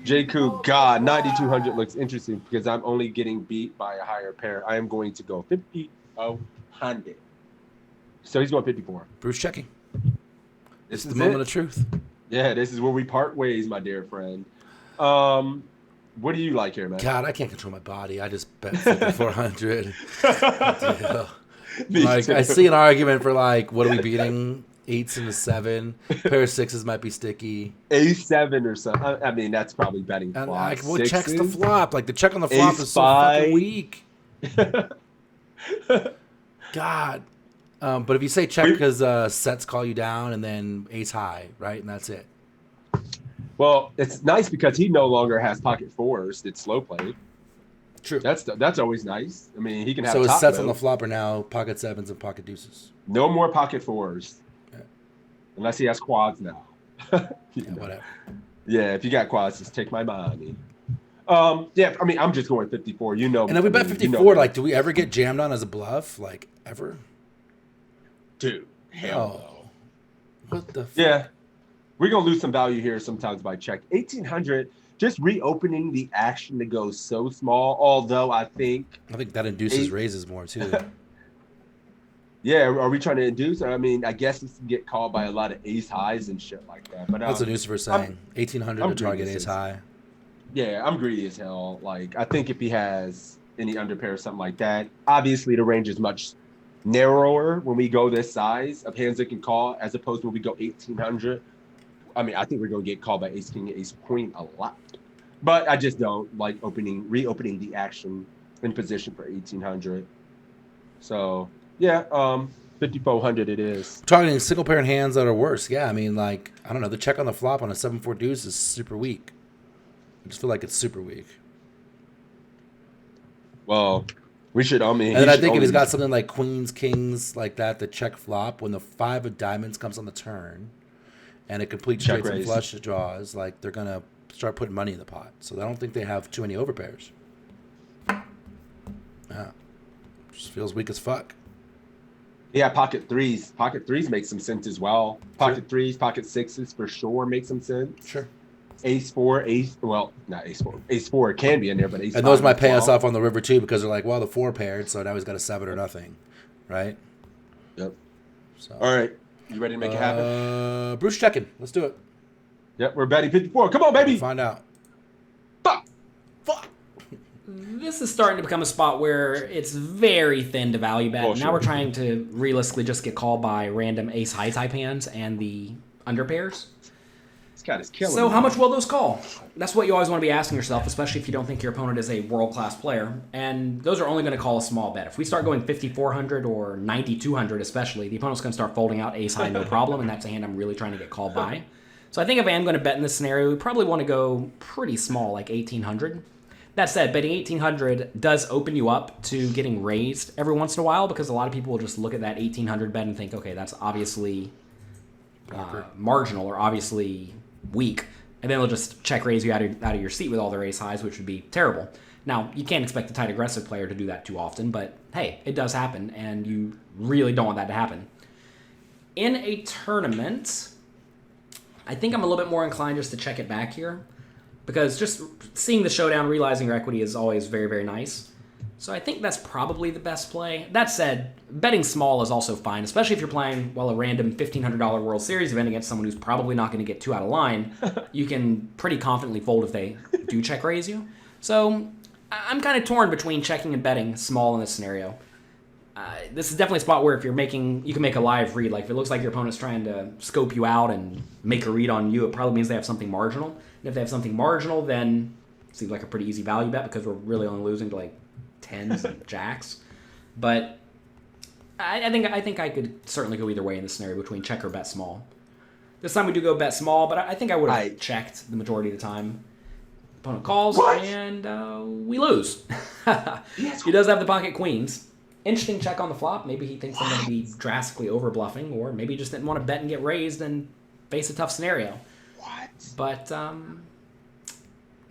J. Coop, God, 9,200 looks interesting because I'm only getting beat by a higher pair. I am going to go 5,000. So he's going 54. Bruce checking. This is is the moment of truth. Yeah, this is where we part ways, my dear friend. What do you like here, man? God, I can't control my body. I just bet 5,400. Me Like, too. I see an argument for like, what are we beating? 8s and a 7. Pair of 6s might be sticky. A7 or something. I mean, that's probably betting And flop. like, what checks the 6s? flop? Like the check on the flop is so fucking weak. God. But if you say check because sets call you down and then ace high, right? And that's it. Well, it's nice because he no longer has pocket 4s. It's slow played. True. That's always nice. I mean, he can have So his top sets low. on the flop are now pocket 7s and pocket deuces. No more pocket 4s. Yeah. Unless he has quads now. Yeah, whatever. Yeah, if you got quads, just take my money. Yeah, I mean, I'm just going 54. You know. And if we bet 54, like, do we ever get jammed on as a bluff? Like, ever? Dude, Hell no. What the? Yeah, we're gonna lose some value here sometimes by check. 1800, just reopening the action to go so small. Although I think that induces raises more too. Yeah, are we trying to induce? I mean, I guess it's to get called by a lot of ace highs and shit like that. But that's what Lucifer's saying. 1800 to target ace high. Yeah, I'm greedy as hell. Like, I think if he has any underpair or something like that, obviously the range is much narrower when we go this size of hands that can call, as opposed to when we go 1800. I mean, I think we're going to get called by ace king, ace queen a lot. But I just don't like reopening the action in position for 1800. So. Yeah, 5400 it is. Targeting single parent hands that are worse. Yeah, I mean, like, I don't know. The check on the flop on a 7-4 deuce is super weak. I just feel like it's super weak. Well, we should, I mean... And then I think if he's got something like queens, kings, like that, the check flop, when the 5 of diamonds comes on the turn, and it completes straights and flush draws, like, they're going to start putting money in the pot. So I don't think they have too many overpairs. Yeah. Just feels weak as fuck. Yeah, pocket threes. Pocket threes make some sense as well. Pocket threes, pocket sixes for sure make some sense. Sure. Ace four, not ace four. Ace four can be in there, but ace and those might pay us off on the river too, because they're like, well, the 4 paired, so now he's got a 7 or nothing, right? Yep. So. All right, you ready to make it happen? Bruce checking. Let's do it. Yep, we're betting 54. Come on, baby. We'll find out. Fuck. This is starting to become a spot where it's very thin to value bet. Bullshit. Now we're trying to realistically just get called by random ace high type hands and the underpairs. This guy is killing So me. how much will those call? That's what you always want to be asking yourself, especially if you don't think your opponent is a world-class player. And those are only going to call a small bet. If we start going 5,400 or 9,200 especially, the opponent's going to start folding out ace high no problem, and that's a hand I'm really trying to get called by. So I think if I am going to bet in this scenario, we probably want to go pretty small, like 1,800. That said, betting 1,800 does open you up to getting raised every once in a while, because a lot of people will just look at that 1,800 bet and think, okay, that's obviously marginal or obviously weak, and then they'll just check raise you out of your seat with all their ace highs, which would be terrible. Now, you can't expect a tight aggressive player to do that too often, but hey, it does happen, and you really don't want that to happen. In a tournament, I think I'm a little bit more inclined just to check it back here, because just seeing the showdown, realizing your equity is always very, very nice. So I think that's probably the best play. That said, betting small is also fine, especially if you're playing, well, a random $1,500 World Series event against someone who's probably not going to get too out of line. You can pretty confidently fold if they do check raise you. So I'm kind of torn between checking and betting small in this scenario. This is definitely a spot where if you're making, you can make a live read. Like if it looks like your opponent's trying to scope you out and make a read on you, it probably means they have something marginal. And if they have something marginal, then it seems like a pretty easy value bet, because we're really only losing to like tens and jacks. But I think I could certainly go either way in this scenario between check or bet small. This time we do go bet small, but I think I would have checked the majority of the time. Opponent calls, and we lose. He does have the pocket queens. Interesting check on the flop. Maybe he thinks I'm going to be drastically over bluffing, or maybe he just didn't want to bet and get raised and face a tough scenario. But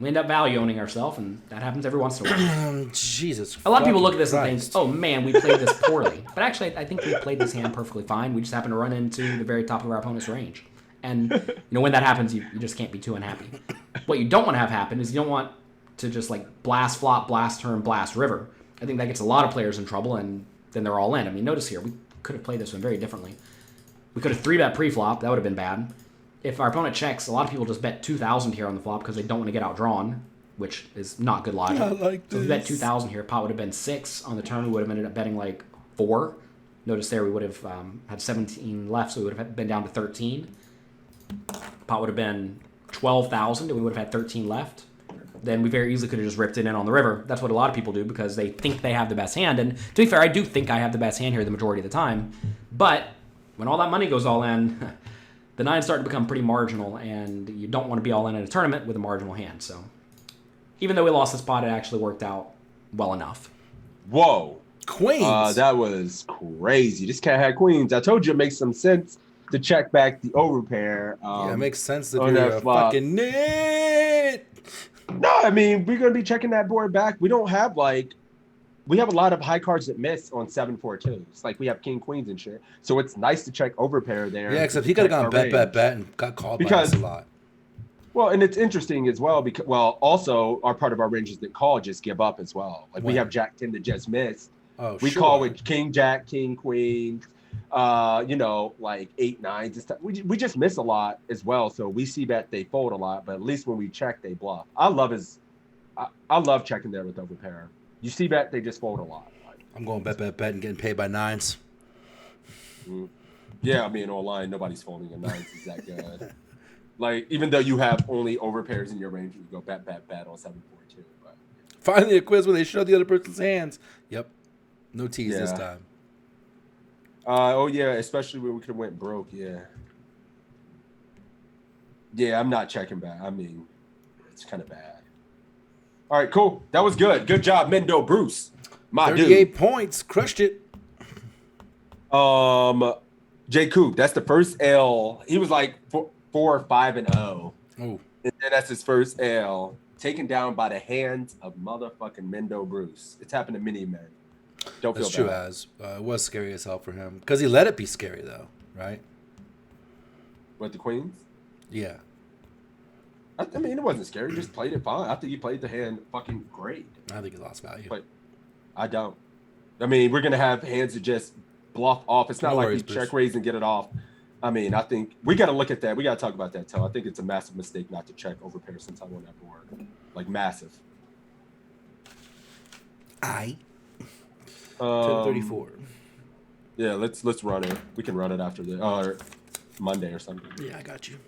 we end up value owning ourselves, and that happens every once in a while. Jesus. A lot of people look at this and think, oh man, we played this poorly. But actually, I think we played this hand perfectly fine. We just happened to run into the very top of our opponent's range. And when that happens, you just can't be too unhappy. What you don't want to have happen is you don't want to just like blast flop, blast turn, blast river. I think that gets a lot of players in trouble, and then they're all in. I mean, notice here, we could have played this one very differently. We could have 3-bet pre-flop. That would have been bad. If our opponent checks, a lot of people just bet 2,000 here on the flop because they don't want to get outdrawn, which is not good logic. So if we bet 2,000 here, pot would have been 6. On the turn, we would have ended up betting like 4. Notice there we would have had 17 left, so we would have been down to 13. Pot would have been 12,000, and we would have had 13 left. Then we very easily could have just ripped it in on the river. That's what a lot of people do because they think they have the best hand. And to be fair, I do think I have the best hand here the majority of the time. But when all that money goes all in, the 9's start to become pretty marginal, and you don't want to be all in a tournament with a marginal hand. So even though we lost this pot, it actually worked out well enough. Whoa. Queens. That was crazy. This cat had queens. I told you it makes some sense to check back the overpair. Yeah, it makes sense to do a fucking nit. No, I mean, we're going to be checking that board back. We don't have, like, we have a lot of high cards that miss on 7-4-2s. Like we have king queens and shit. So it's nice to check overpair there. Yeah, except he could have gone bet and got called by us a lot. Well, and it's interesting as well because also our part of our ranges that call just give up as well. Like we have Jack 10 that just missed. Oh, we call with King Jack, King Queen, like 8-9s and stuff. We just miss a lot as well. So we see that they fold a lot, but at least when we check, they bluff. I love checking there with overpair. You see that they just fold a lot. I'm going bet and getting paid by 9s. Yeah, I mean online nobody's folding a 9s is that good. Like even though you have only overpairs in your range, you go bet on 7-4-2. But finally a quiz where they show the other person's hands. Yep, no tease this time. Especially when we could have went broke. Yeah, I'm not checking back. I mean, it's kind of bad. All right, cool. That was good. Good job, Mendo Bruce. My 38 points. Crushed it. Jay Coop, that's the first L. He was like 4-5-0. Oh. And then that's his first L. Taken down by the hands of motherfucking Mendo Bruce. It's happened to many men. Don't feel bad. That's true, as it was scary as hell for him. Because he let it be scary, though, right? What, the Queens? Yeah. I mean, it wasn't scary. He just played it fine. After you played the hand fucking great. I think he lost value. But I don't. I mean, we're going to have hands that just bluff off. It's not we check raise and get it off. I mean, I think we got to look at that. We got to talk about that, Toe. I think it's a massive mistake not to check overpair since I won that board. Like, massive. 10:34. Yeah, let's run it. We can run it after or Monday or something. Yeah, I got you.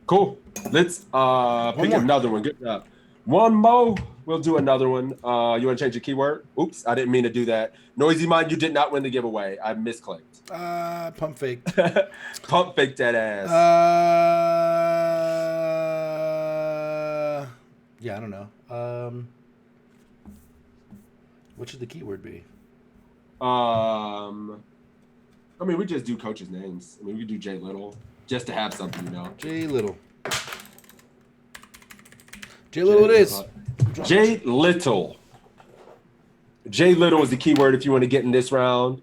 Cool. Let's pick another one. Good job. One more. We'll do another one. You want to change the keyword? Oops, I didn't mean to do that. Noisy Mind, you did not win the giveaway. I misclicked. Pump fake. Pump fake that ass. Yeah, I don't know. What should the keyword be? I mean, we just do coaches' names. I mean, we could do Jay Little just to have something, Jay Little. Jay Little it is. Jay Little. Jay Little is the keyword if you want to get in this round.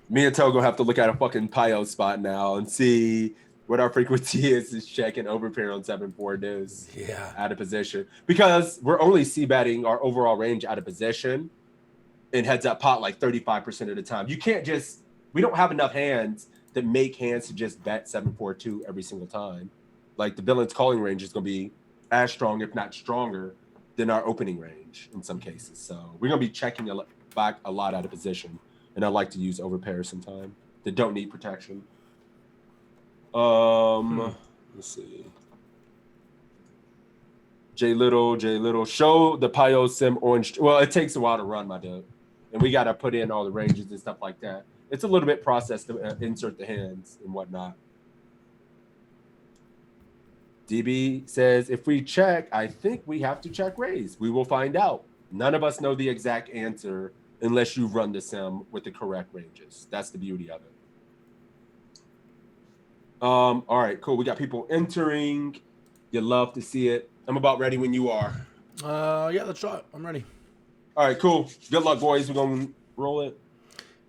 Me and Togo have to look at a fucking Pio spot now and see what our frequency is checking overpair on 7-4 deuce. Yeah. Out of position. Because we're only c-betting our overall range out of position and heads up pot like 35% of the time. You can't we don't have enough hands that make hands to just bet 7-4-2 every single time. Like the villain's calling range is going to be as strong, if not stronger, than our opening range in some cases. So we're going to be checking back a lot out of position. And I like to use overpairs sometime that don't need protection. Let's see. Jay Little. Show the Pio Sim orange. Well, it takes a while to run, my dude. And we got to put in all the ranges and stuff like that. It's a little bit processed to insert the hands and whatnot. DB says, if we check, I think we have to check raise. We will find out. None of us know the exact answer unless you run the sim with the correct ranges. That's the beauty of it. All right, cool. We got people entering. You love to see it. I'm about ready when you are. Yeah, let's try it. I'm ready. All right, cool. Good luck, boys. We're going to roll it.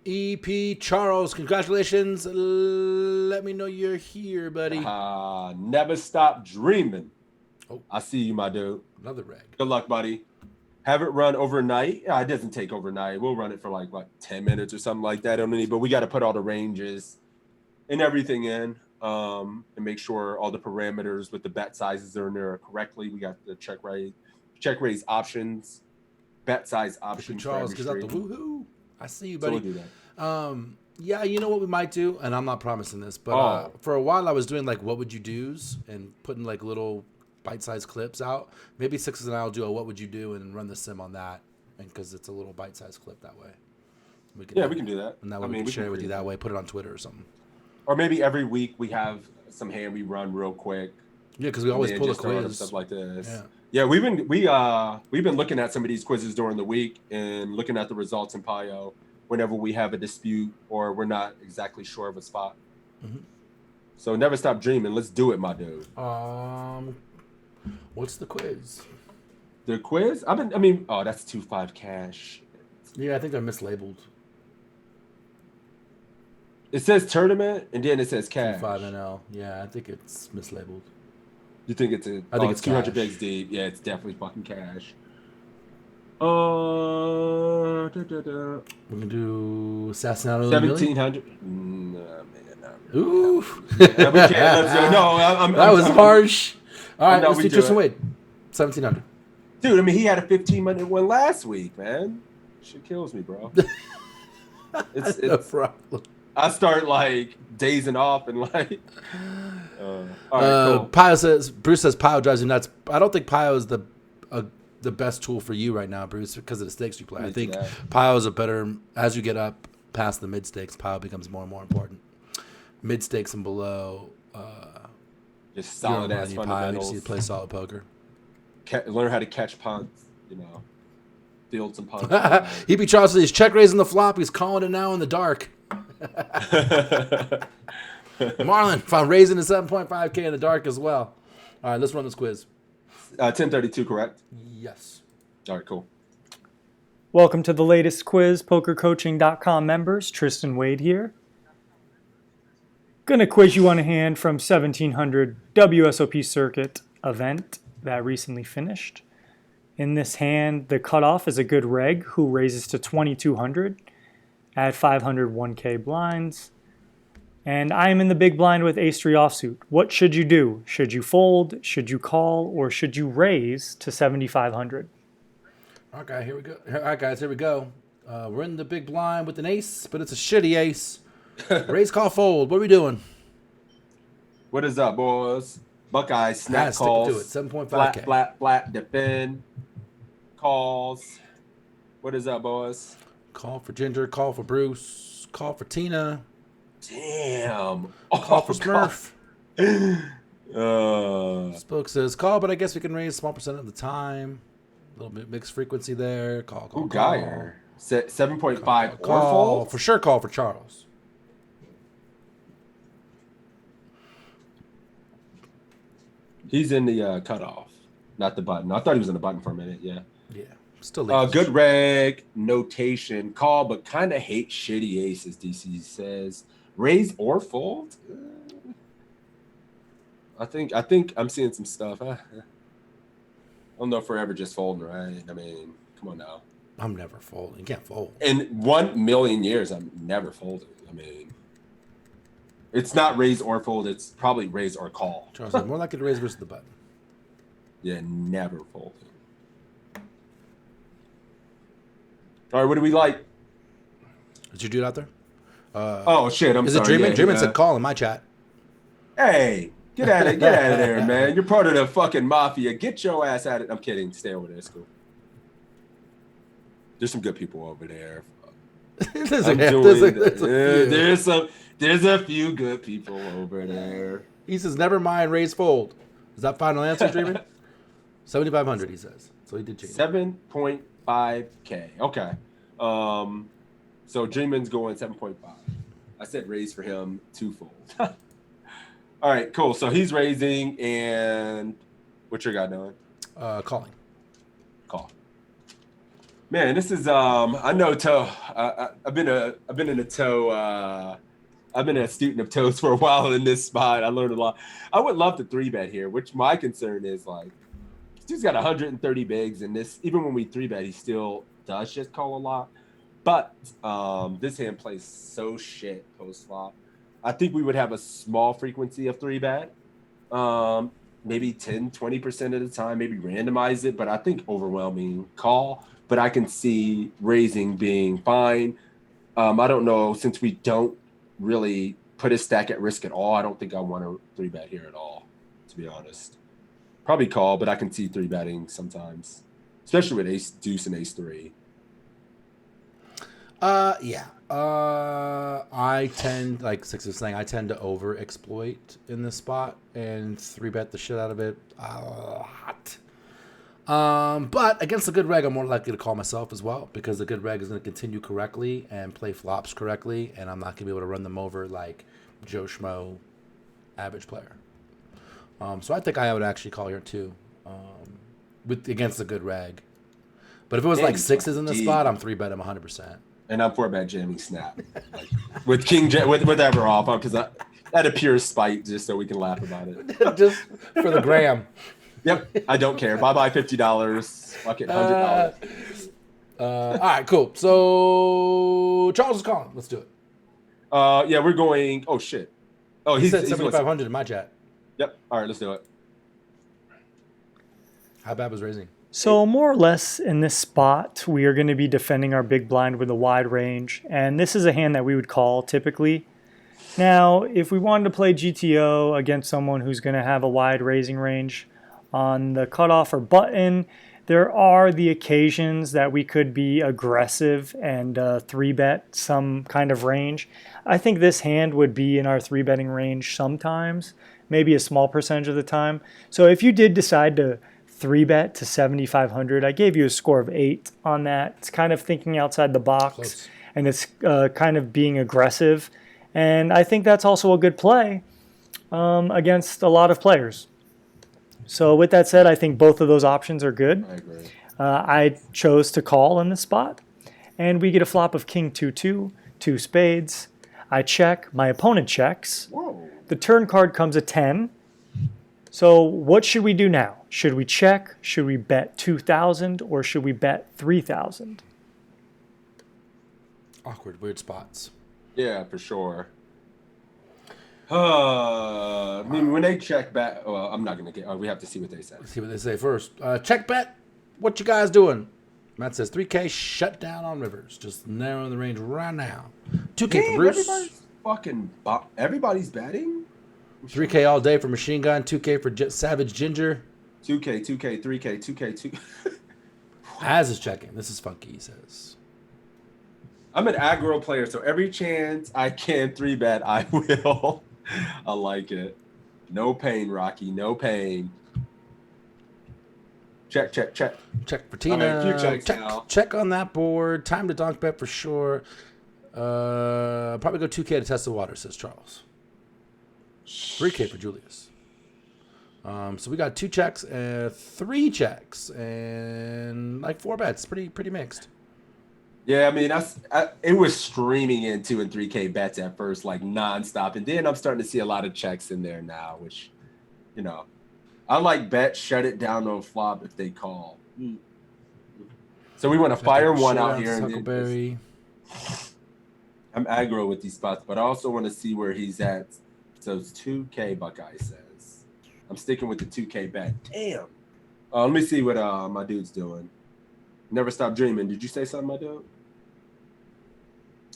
EP Charles, congratulations. Let me know you're here, buddy. Never stop dreaming. Oh, I see you, my dude. Another reg. Good luck, buddy. Have it run overnight. Yeah, it doesn't take overnight. We'll run it for like 10 minutes or something like that. But we got to put all the ranges and everything in and make sure all the parameters with the bet sizes are in there correctly. We got the check raise options, bet size options. Charles gives out the woohoo. I see you, buddy. So we'll do that. Yeah, you know what we might do, and I'm not promising this, but for a while I was doing like what would you do's and putting like little bite-sized clips out. Maybe Sixes and I will do a what would you do and run the sim on that, and because it's a little bite-sized clip that way. We can do that. And that way we can share it with you that way. Put it on Twitter or something. Or maybe every week we have some hand we run real quick. Yeah, because we always pull a quiz. Stuff like this. Yeah, we've been looking at some of these quizzes during the week and looking at the results in Pio whenever we have a dispute or we're not exactly sure of a spot. Mm-hmm. So never stop dreaming. Let's do it, my dude. What's the quiz? The quiz? I mean, oh, that's 2-5 cash. Yeah, I think they're mislabeled. It says tournament, and then it says cash. 5 NL. Yeah, I think it's mislabeled. You think it's I think it's 200 cash. bigs deep. Yeah, it's definitely fucking cash. We're gonna do Assassinado. 1,700. Nah, man. Ooh. Yeah, we can't. Let's go. No, that was harsh. All right, No, let's we do do Tristan it. Wade. 1,700. Dude, I mean, he had a 15-minute win last week, man. Shit kills me, bro. It's No problem. I start like dazing off and like. All right, cool. Bruce says Pio drives you nuts. I don't think Pio is the best tool for you right now, Bruce, because of the stakes you play. I think Pio is a better, as you get up past the mid stakes, Pio becomes more and more important. Mid stakes and below, just solid ass Pio, fundamentals. you just need to play solid poker. Learn how to catch punts, field some punts. He be Charles, he's check raising the flop. He's calling it now in the dark. Marlon found raising to 7.5K in the dark as well. All right, let's run this quiz. 1032, correct? Yes. All right, cool. Welcome to the latest quiz, PokerCoaching.com members. Tristan Wade here. Gonna quiz you on a hand from 1700 WSOP circuit event that recently finished. In this hand, the cutoff is a good reg who raises to 2200 at 501K blinds. And I am in the big blind with ace-3 offsuit. What should you do? Should you fold? Should you call? Or should you raise to 7,500? Okay, here we go. All right, guys, here we go. We're in the big blind with an ace, but it's a shitty ace. Raise, call, fold. What are we doing? What is up, boys? Buckeyes, snap Stick calls. to it. 7.5K. Flat, defend. Calls. What is up, boys? Call for Ginger. Call for Bruce. Call for Tina. Damn. Call for Smurf. God. Spoke says call, but I guess we can raise a small percent of the time. A little bit mixed frequency there. Call. Ooh, Geyer. 7.5 or Call. fold? For sure, call for Charles. He's in the cutoff, not the button. I thought he was in the button for a minute. Yeah. Yeah. Still good reg notation. Call, but kind of hate shitty aces. DC says raise or fold. I think I'm seeing some stuff. I don't know if we're ever just folding, right? I mean, come on now. I'm never folding. You can't fold. In 1,000,000 years, I'm never folding. I mean, it's not raise or fold. It's probably raise or call. Charles, I'm more likely to raise versus the button. Yeah, never folding. All right, what do we like? Did you do it out there? Oh shit! I'm is sorry. Is it Dreamin'? Yeah, Dreamin' said call in my chat. Hey, get out of there, man! You're part of the fucking mafia. Get your ass out of it. I'm kidding. Stay over there. It's cool. There's some good people over there. There's a few good people over there. He says never mind. Raise fold. Is that final answer, Dreamin'? 7,500. He says. So he did change. 7.5K. Okay. So Dreamin's going 7.5. I said raise for him twofold. All right, cool. So he's raising, and what's your guy doing? Calling. Call. Man, this is I know toe. I've been in a toe. I've been a student of toes for a while in this spot. I learned a lot. I would love to 3-bet here, which my concern is like, this dude's got 130 bigs, and this even when we 3-bet, he still does just call a lot. But this hand plays so shit post flop. I think we would have a small frequency of 3-bet, maybe 10, 20% of the time, maybe randomize it. But I think overwhelming call. But I can see raising being fine. I don't know, since we don't really put his stack at risk at all, I don't think I want to 3-bet here at all, to be honest. Probably call, but I can see 3-betting sometimes, especially with ace deuce and ace 3. Yeah. I tend, like Six is saying, I tend to over exploit in this spot and 3-bet the shit out of it a lot. But against the good reg, I'm more likely to call myself as well, because the good reg is going to continue correctly and play flops correctly, and I'm not going to be able to run them over like Joe Schmo, average player. So I think I would actually call here too. against a good reg. But if it was And like he's sixes in the deep. spot, I'm 3-bet him 100%. And I'm 4-bet jamming snap. Like, with with ever off, because out of pure spite, just so we can laugh about it. Just for the gram. Yep, I don't care. Bye-bye $50. Fuck it, $100. All right, cool. So Charles is calling. Let's do it. Yeah, we're going. Oh shit. Oh, He said he's 7,500 in my chat. Yep. All right, let's do it. How bad was raising? So more or less in this spot, we are going to be defending our big blind with a wide range. And this is a hand that we would call typically. Now, if we wanted to play GTO against someone who's going to have a wide raising range on the cutoff or button, there are the occasions that we could be aggressive and 3-bet some kind of range. I think this hand would be in our 3-betting range sometimes, maybe a small percentage of the time. So if you did decide to 3-bet to 7,500, I gave you a score of 8 on that. It's kind of thinking outside the box. Close. And it's kind of being aggressive. And I think that's also a good play against a lot of players. So with that said, I think both of those options are good. I agree. I chose to call in this spot. And we get a flop of king 2-2, 2 spades. I check, my opponent checks. Whoa. The turn card comes a 10. So what should we do now? Should we check? Should we bet 2,000 or should we bet 3,000? Awkward, weird spots. Yeah, for sure. I mean, when they check back, well, I'm not gonna get. We have to see what they say. Let's see what they say first. Check bet. What you guys doing? Matt says 3K shut down on rivers. Just narrowing the range right now. 2K for Bruce. Everybody's betting. 3K all day for Machine Gun. 2K for Savage Ginger. 2K, 2K, 3K, 2K, 2. Az is checking. This is funky, he says. I'm an aggro player, so every chance I can 3-bet, I will. I like it. No pain, Rocky. No pain. Check, check, check. Check for Tina. All right, few checks now. Check on that board. Time to donk bet for sure. Probably go 2K to test the water, says Charles. 3K for Julius. So we got 2 checks, 3 checks, and like 4 bets. Pretty mixed. Yeah, I mean, it was streaming in 2 and 3K bets at first, like nonstop, and then I'm starting to see a lot of checks in there now, which, you know, I like bet shut it down on flop if they call. So we want to fire one out here. Huckleberry. I'm aggro with these spots, but I also want to see where he's at. So it's 2K, Buckeye says. I'm sticking with the 2K bet. Damn. Let me see what my dude's doing. Never Stop Dreaming. Did you say something, my dude?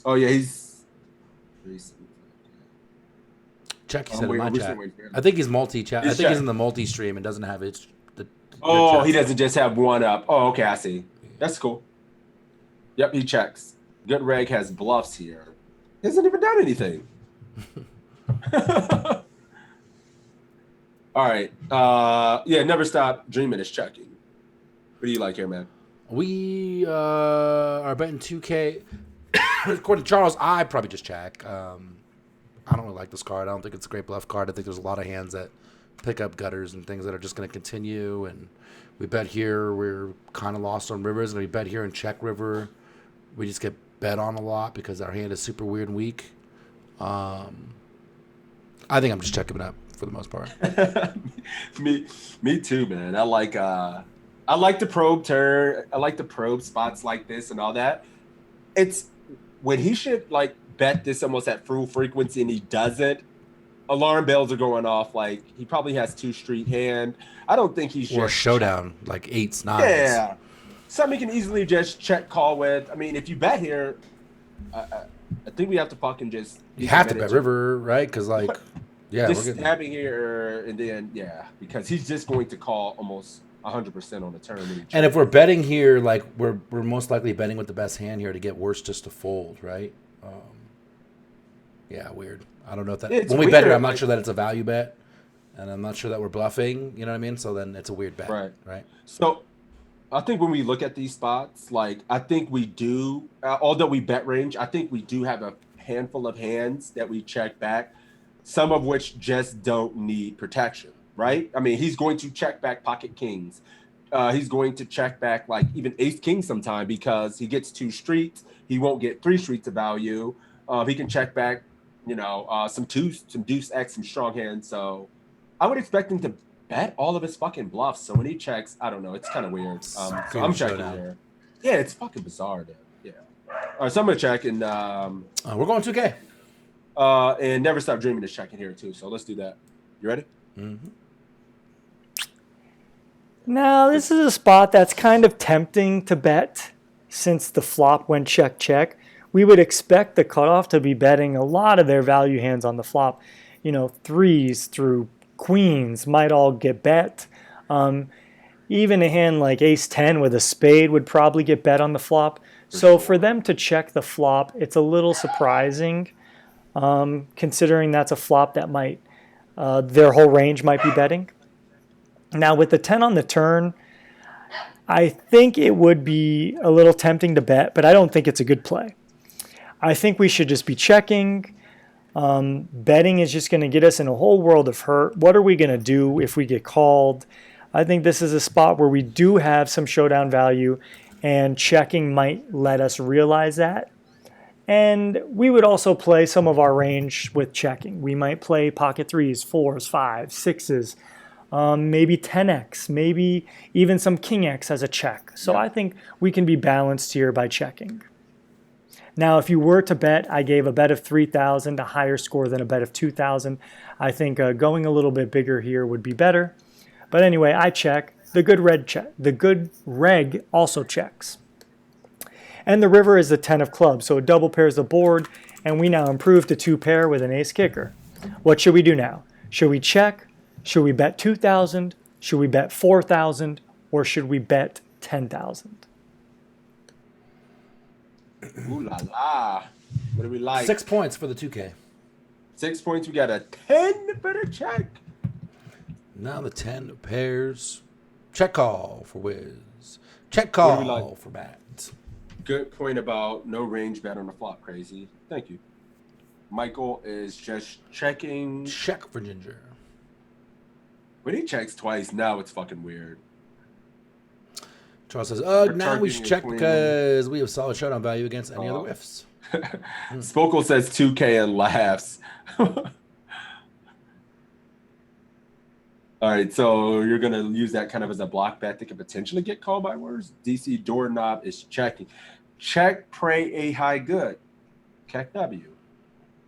Oh, yeah, he's... Check, he said in my chat. I think he's multi-chat. I think he's in the multi-stream and doesn't have it. Oh, he doesn't just have one up. Oh, okay, I see. That's cool. Yep, he checks. Good Reg has bluffs here. He hasn't even done anything. All right. Yeah, Never Stop Dreaming is checking. What do you like here, man? We are betting 2K. According to Charles, I probably just check. I don't really like this card. I don't think it's a great bluff card. I think there's a lot of hands that pick up gutters and things that are just going to continue. And we bet here, we're kind of lost on rivers. And we bet here and check river. We just get bet on a lot because our hand is super weird and weak. I think I'm just checking it up for the most part. me too, man. I like the probe turn. I like the probe spots like this and all that. It's when he should like bet this almost at full frequency and he doesn't. Alarm bells are going off. Like he probably has 2 street hand. I don't think he's or showdown like 8s, 9s. Yeah, something you can easily just check call with. I mean, if you bet here, I think we have to fucking just. You have to bet river, right? Because like, yeah, just stabbing here and then because he's just going to call almost 100% on the turn. And if we're betting here, like we're most likely betting with the best hand here to get worse just to fold, right? Yeah, weird. I don't know if that when we bet here, I'm not sure that it's a value bet, and I'm not sure that we're bluffing. You know what I mean? So then it's a weird bet, right? So I think when we look at these spots, like I think we do, although we bet range, I think we do have a handful of hands that we check back, some of which just don't need protection, right? I mean, he's going to check back pocket kings. he's going to check back like even ace king sometime because he gets 2 streets. He won't get 3 streets of value. He can check back, some twos, some deuce X, some strong hands. So I would expect him to bet all of his fucking bluffs. So when he checks, I don't know, it's kind of weird. So I'm checking there. Yeah, it's fucking bizarre, dude. Yeah. All right, so I'm gonna check, and we're going 2K. And Never Stop Dreaming is checking here too. So let's do that. You ready? Mm-hmm. Now, this is a spot that's kind of tempting to bet since the flop went check, check. We would expect the cutoff to be betting a lot of their value hands on the flop. Threes through queens might all get bet. Even a hand like ace-10 with a spade would probably get bet on the flop. So for them to check the flop, it's a little surprising, considering that's a flop that might, their whole range might be betting. Now with the 10 on the turn, I think it would be a little tempting to bet, but I don't think it's a good play. I think we should just be checking. Betting is just going to get us in a whole world of hurt. What are we going to do if we get called? I think this is a spot where we do have some showdown value, and checking might let us realize that. And we would also play some of our range with checking. We might play pocket threes, fours, fives, sixes, maybe 10x, maybe even some king x as a check. So I think we can be balanced here by checking. Now, if you were to bet, I gave a bet of 3,000, a higher score than a bet of 2,000. I think going a little bit bigger here would be better. But anyway, I check. The good reg also checks. And the river is the 10 of clubs, so it double pairs the board, and we now improve to 2 pair with an ace kicker. What should we do now? Should we check? Should we bet 2,000? Should we bet 4,000? Or should we bet 10,000? Ooh la la. What do we like? 6 points for the 2K. 6 points. We got a 10 better check. Now the 10 of pairs. Check call for Wiz. Check call for Matt. Good point about no range bet on the flop. Crazy. Thank you. Michael is just checking. Check for Ginger. When he checks twice, now it's fucking weird. Charles says, now we should check because we have solid showdown value against any other whiffs. Spokal says 2K and laughs. All right, so you're going to use that kind of as a block bet that could potentially get called by worse. DC Doorknob is checking. Check, pray, a high good. Check W.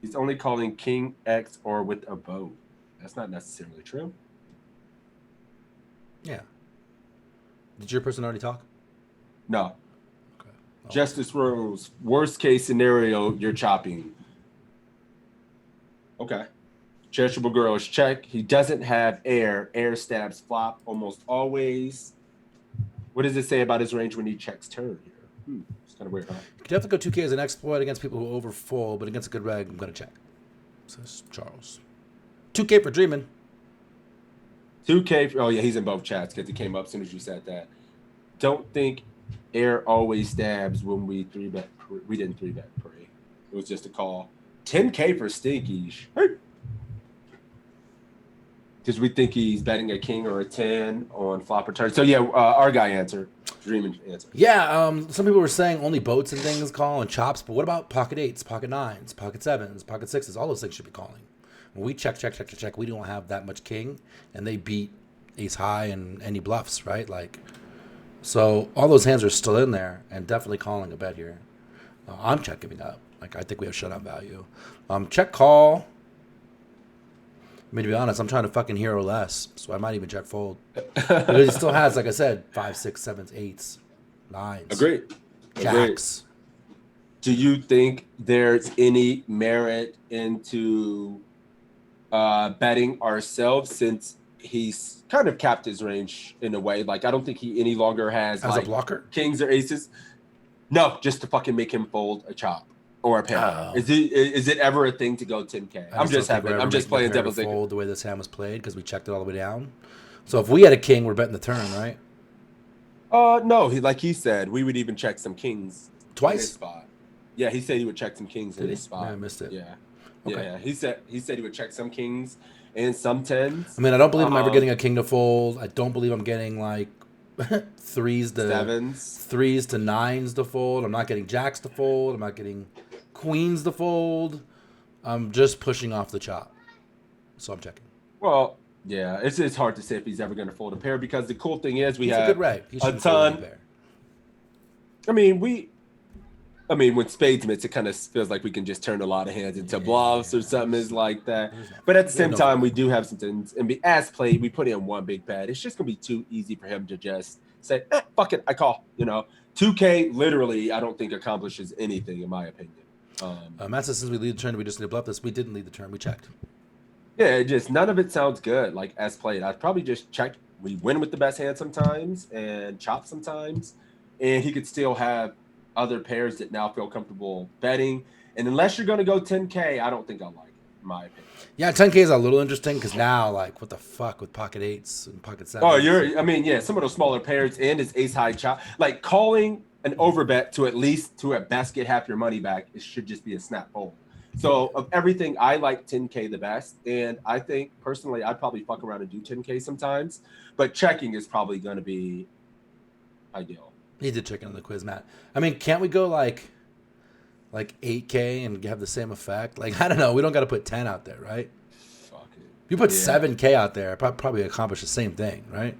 He's only calling king X or with a bow. That's not necessarily true. Yeah. Did your person already talk? No. Okay. Justice Rose, worst case scenario, you're chopping. Okay. Cherishable Girl is check. He doesn't have air. Air stabs flop almost always. What does it say about his range when he checks turn here? It's kind of weird, huh? You could have to go 2K as an exploit against people who overfold, but against a good reg, I'm going to check. Says Charles. 2K for Dreamin'. 2K. Oh, yeah, he's in both chats because he came up as soon as you said that. Don't think air always stabs when we 3-bet. We didn't 3-bet pray. It was just a call. 10K for Stinky. Because we think he's betting a king or a 10 on flop or turn. So, yeah, our guy answer. Dreaming answer. Yeah, some people were saying only boats and things call and chops, but what about pocket 8s, pocket 9s, pocket 7s, pocket 6s? All those things should be calling. When we check, we don't have that much king, and they beat ace high and any bluffs, right? So all those hands are still in there and definitely calling a bet here. I'm check giving up. I think we have showdown value. Check call. I mean, to be honest, I'm trying to fucking hero less, so I might even check fold. Because he still has, like I said, 5, 6, 7s, 8s, 9s. Agreed. Jacks. Do you think there's any merit into betting ourselves since he's kind of capped his range in a way? I don't think he any longer has as a blocker kings or aces. No, just to fucking make him fold a chop or a pair. Oh. Is it ever a thing to go 10K? I'm just playing devil's advocate. Fold the way this hand was played because we checked it all the way down. So if we had a king, we're betting the turn, right? No. He said we would even check some kings twice. In his spot. Yeah, he said he would check some kings in his spot. Yeah, I missed it. Yeah. Okay. Yeah, he said he would check some kings and some 10s. I mean, I don't believe I'm ever getting a king to fold. I don't believe I'm getting threes to sevens. threes to nines to fold. I'm not getting jacks to fold. I'm not getting queens to fold. I'm just pushing off the chop. So I'm checking. Well, yeah, it's hard to say if he's ever going to fold a pair because the cool thing is we He's have a good reg. He a shouldn't fold any ton. pair. I mean, with spades mitts, it kind of feels like we can just turn a lot of hands into bluffs or something is like that. But at the same time, we do have some things. And as played, we put in one big bet. It's just going to be too easy for him to just say, fuck it, I call. 2K literally, I don't think accomplishes anything, in my opinion. Matt says since we lead the turn, we just need to bluff this. We didn't lead the turn. We checked. Yeah, none of it sounds good. Like as played, I'd probably just check. We win with the best hand sometimes and chop sometimes. And he could still have other pairs that now feel comfortable betting. And unless you're going to go 10K, I don't think I like it, in my opinion. Yeah, 10K is a little interesting because now, like, what the fuck with pocket eights and pocket sevens? Oh, some of those smaller pairs and his ace high chop. Like calling an overbet to at best get half your money back, it should just be a snap fold. So of everything, I like 10K the best. And I think personally, I'd probably fuck around and do 10K sometimes. But checking is probably going to be ideal. He did check in on the quiz, Matt. I mean, can't we go like 8K and have the same effect? Like, I don't know. We don't got to put 10 out there, right? Fuck it. If you put 7K out there, probably accomplish the same thing, right?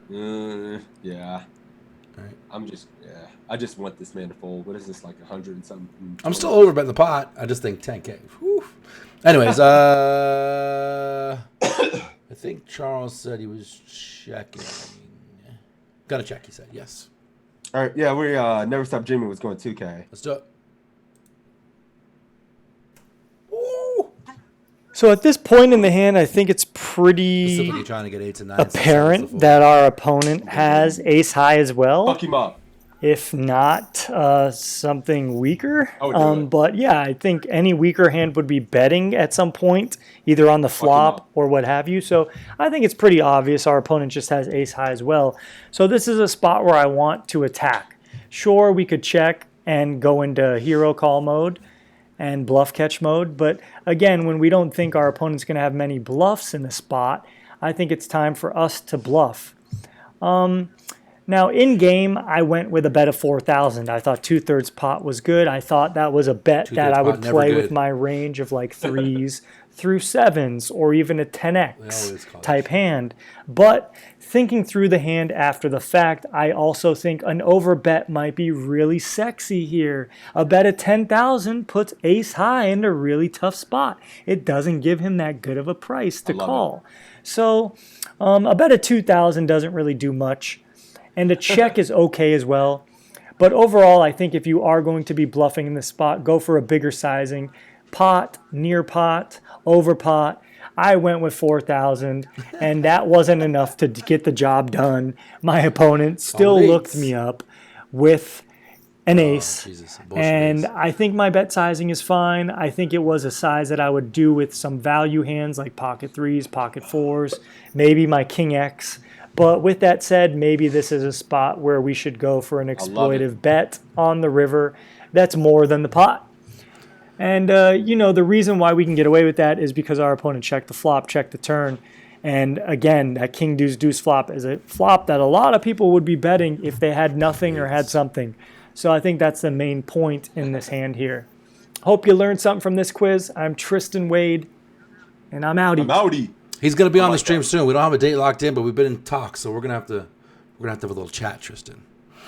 Yeah. All right. I just want this man to fold. What is this, like 100 and something? I'm still overbetting the pot. I just think 10K. Whew. Anyways, I think Charles said he was checking. Gotta check, he said. Yes. All right, yeah, we Never Stop Dreaming was going 2K. Let's do it. So at this point in the hand, I think it's pretty Specifically trying to get 8s and 9s. apparent that our opponent has ace high as well. Fuck him up. If not something weaker. Oh, but yeah, I think any weaker hand would be betting at some point, either on the flop or what have you. So I think it's pretty obvious our opponent just has ace high as well. So this is a spot where I want to attack. Sure, we could check and go into hero call mode and bluff catch mode. But again, when we don't think our opponent's going to have many bluffs in the spot, I think it's time for us to bluff. Now, in game, I went with a bet of 4,000. I thought 2/3 pot was good. I thought that was a bet that I would play with my range of like 3s through 7s or even a 10x type hand. But thinking through the hand after the fact, I also think an overbet might be really sexy here. A bet of 10,000 puts ace high in a really tough spot. It doesn't give him that good of a price to call. So a bet of 2,000 doesn't really do much. And a check is okay as well. But overall, I think if you are going to be bluffing in this spot, go for a bigger sizing. Pot, near pot, over pot. I went with 4,000, and that wasn't enough to get the job done. My opponent still looked me up with an ace. And I think my bet sizing is fine. I think it was a size that I would do with some value hands like pocket 3s, pocket 4s, maybe my king X. But with that said, maybe this is a spot where we should go for an exploitive bet on the river that's more than the pot. And, the reason why we can get away with that is because our opponent checked the flop, checked the turn. And again, that king deuce deuce flop is a flop that a lot of people would be betting if they had nothing or had something. So I think that's the main point in this hand here. Hope you learned something from this quiz. I'm Tristan Wade, and I'm outie. He's gonna be on the stream soon. We don't have a date locked in, but we've been in talks, so we're gonna have to have a little chat, Tristan.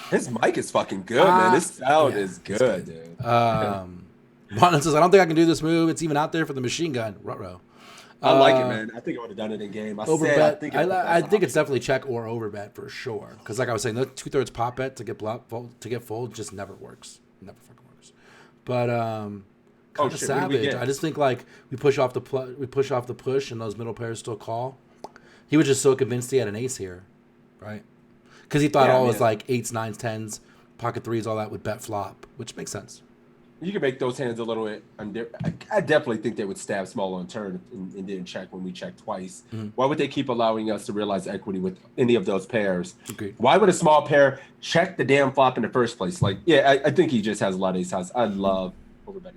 His mic is fucking good, man. His sound is good, dude. Marlon says, I don't think I can do this move. It's even out there for the machine gun. Ruh-roh. I like it, man. I think I would have done it in game. I think it's definitely check or overbet for sure. Because like I was saying, the 2/3 pot bet to get fold just never works. Never fucking works. But kind of savage. I just think like we push off the push, and those middle pairs still call. He was just so convinced he had an ace here, right? Because he thought all his like 8s, 9s, 10s, pocket 3s, all that would bet flop, which makes sense. You can make those hands a little bit. I definitely think they would stab small on turn and didn't check when we checked twice. Mm-hmm. Why would they keep allowing us to realize equity with any of those pairs? Agreed. Why would a small pair check the damn flop in the first place? Like, I think he just has a lot of ace highs. I love overbetting.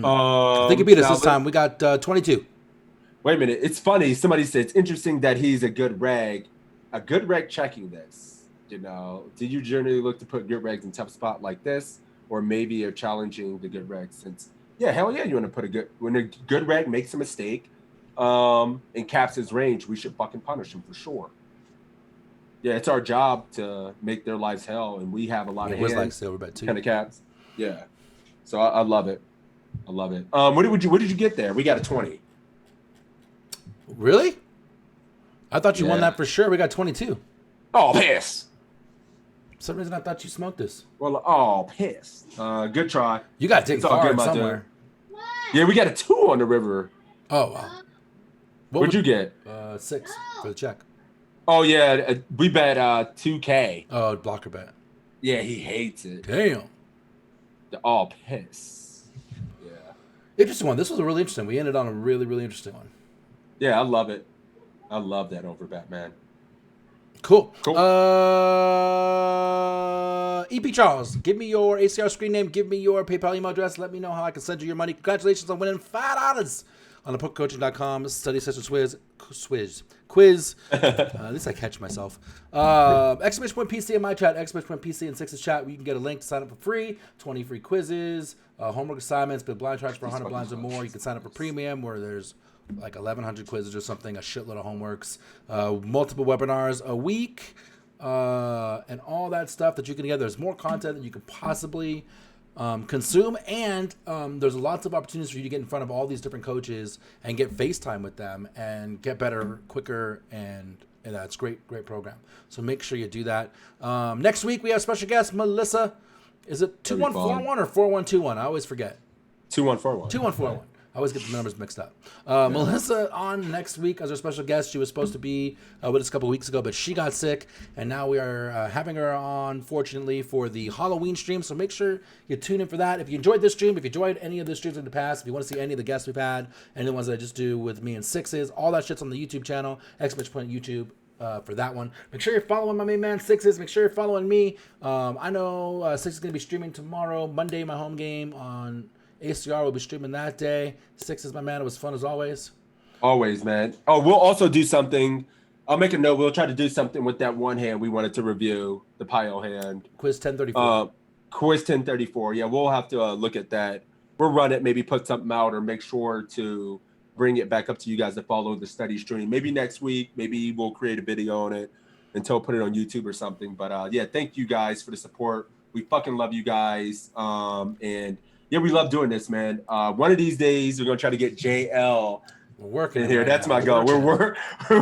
I think he beat us this time. We got 22. Wait a minute. It's funny. Somebody said it's interesting that he's a good rag a good reg checking this. You know, did you generally look to put good regs in tough spot like this, or maybe you're challenging the good reg since? Yeah, hell yeah, you want to put when a good reg makes a mistake, and caps his range, we should fucking punish him for sure. Yeah, it's our job to make their lives hell, and we have a lot of hands, like silver bet too. Kind of caps. Yeah, so I love it. I love it. What did you get there? We got a 20. Really? I thought you won Yeah. that for sure. We got 22. Oh, piss. For some reason, I thought you smoked this. Well, oh, piss. Good try. You got to dig It's all good, hard my dude. somewhere. Yeah, we got a 2 on the river. Oh, wow. What'd you get? 6 for the check. Oh, yeah, we bet 2K. Oh, blocker bet. Yeah, he hates it. Damn. Oh, piss. Yeah. Interesting one. This was a really interesting. We ended on a really, really interesting one. Yeah, I love it. I love that over bet, man. Cool. Cool. EP Charles, give me your ACR screen name. Give me your PayPal email address. Let me know how I can send you your money. Congratulations on winning $5 on the pokercoaching.com study session quiz. At least I catch myself. Exclamation point PC in my chat, exclamation point PC in Sixes chat, where you can get a link to sign up for free, 20 free quizzes, homework assignments, but blind tracks for 100 blinds or more. You can sign up for premium, where there's like 1,100 quizzes or something, a shitload of homeworks, multiple webinars a week, and all that stuff that you can get. There's more content than you could possibly consume, and there's lots of opportunities for you to get in front of all these different coaches and get FaceTime with them and get better quicker, and that's great program. So make sure you do that. Next week we have special guest Melissa. Is it 2141 or 4121? I always forget. 2141. 2141. I always get the numbers mixed up. Melissa on next week as our special guest. She was supposed to be with us a couple weeks ago, but she got sick, and now we are having her on, fortunately, for the Halloween stream. So make sure you tune in for that. If you enjoyed this stream, if you enjoyed any of the streams in the past, if you want to see any of the guests we've had, any of the ones that I just do with me and Sixes, all that shit's on the YouTube channel, exclamation point YouTube. For that one, make sure you're following my main man Sixes. Make sure you're following me. I know Sixes is going to be streaming tomorrow, Monday, my home game on ACR will be streaming that day. Sixes, my man. It was fun as always. Always, man. Oh, we'll also do something. I'll make a note. We'll try to do something with that one hand we wanted to review, the pile hand. Quiz 1034. Quiz 1034. Yeah, we'll have to look at that. We'll run it, maybe put something out, or make sure to bring it back up to you guys to follow the study stream. Maybe next week. Maybe we'll create a video on it until put it on YouTube or something. But yeah, thank you guys for the support. We fucking love you guys. And yeah, we love doing this, man. One of these days, we're gonna try to get JL working in here. Right That's now. my goal. We're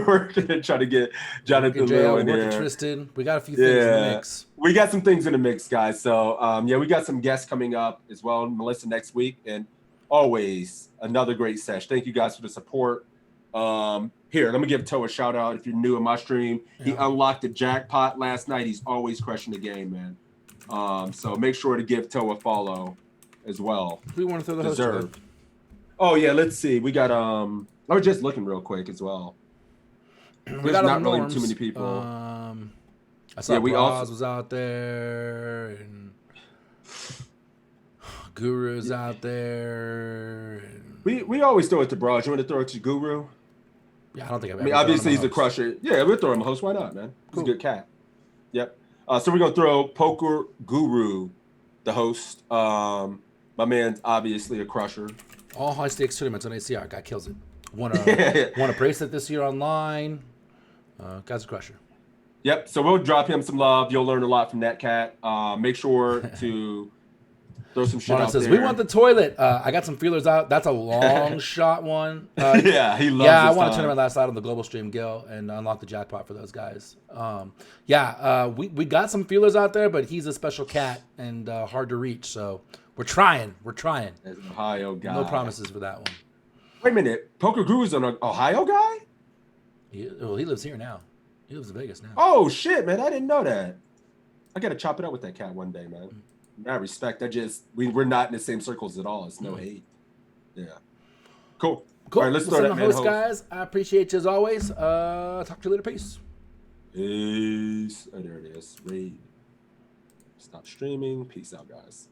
working to try to get Jonathan Lou in here. Tristan. We got a few things in the mix. We got some things in the mix, guys. So yeah, we got some guests coming up as well. Melissa next week, and always another great sesh. Thank you guys for the support. Here, let me give Toe a shout out. If you're new in my stream, he unlocked the jackpot last night. He's always crushing the game, man. So make sure to give Toe a follow as well. We want to throw the host. Oh yeah, let's see. We got I was just looking real quick as well. We got not really too many people. I saw Braz was out there, and Guru's out there. And we always throw it to Braz. You want to throw it to Guru? Yeah, I don't think I've I mean, obviously he's a crusher. Yeah, we'll throw him a host. Why not, man? He's a good cat. Yep. So we're gonna throw Poker Guru, the host. My man's obviously a crusher. All high stakes tournaments on ACR. Guy kills it. Won a bracelet this year online. Guy's a crusher. Yep. So we'll drop him some love. You'll learn a lot from that cat. Make sure to throw some shit Mona out says, there. we want the toilet. I got some feelers out. That's a long shot one. Yeah, he loves I this want to time. tournament last night on the global stream, Gil, and unlock the jackpot for those guys. We got some feelers out there, but he's a special cat and hard to reach. So we're trying. As an Ohio guy. No promises for that one. Wait a minute. Poker Guru's an Ohio guy? He lives here now. He lives in Vegas now. Oh shit, man! I didn't know that. I gotta chop it up with that cat one day, man. I respect. We're not in the same circles at all. It's no hate. Yeah. Cool. All right, let's we'll throw send that the man host, guys. I appreciate you as always. Talk to you later. Peace. Peace. Oh, there it is. Read. Stop streaming. Peace out, guys.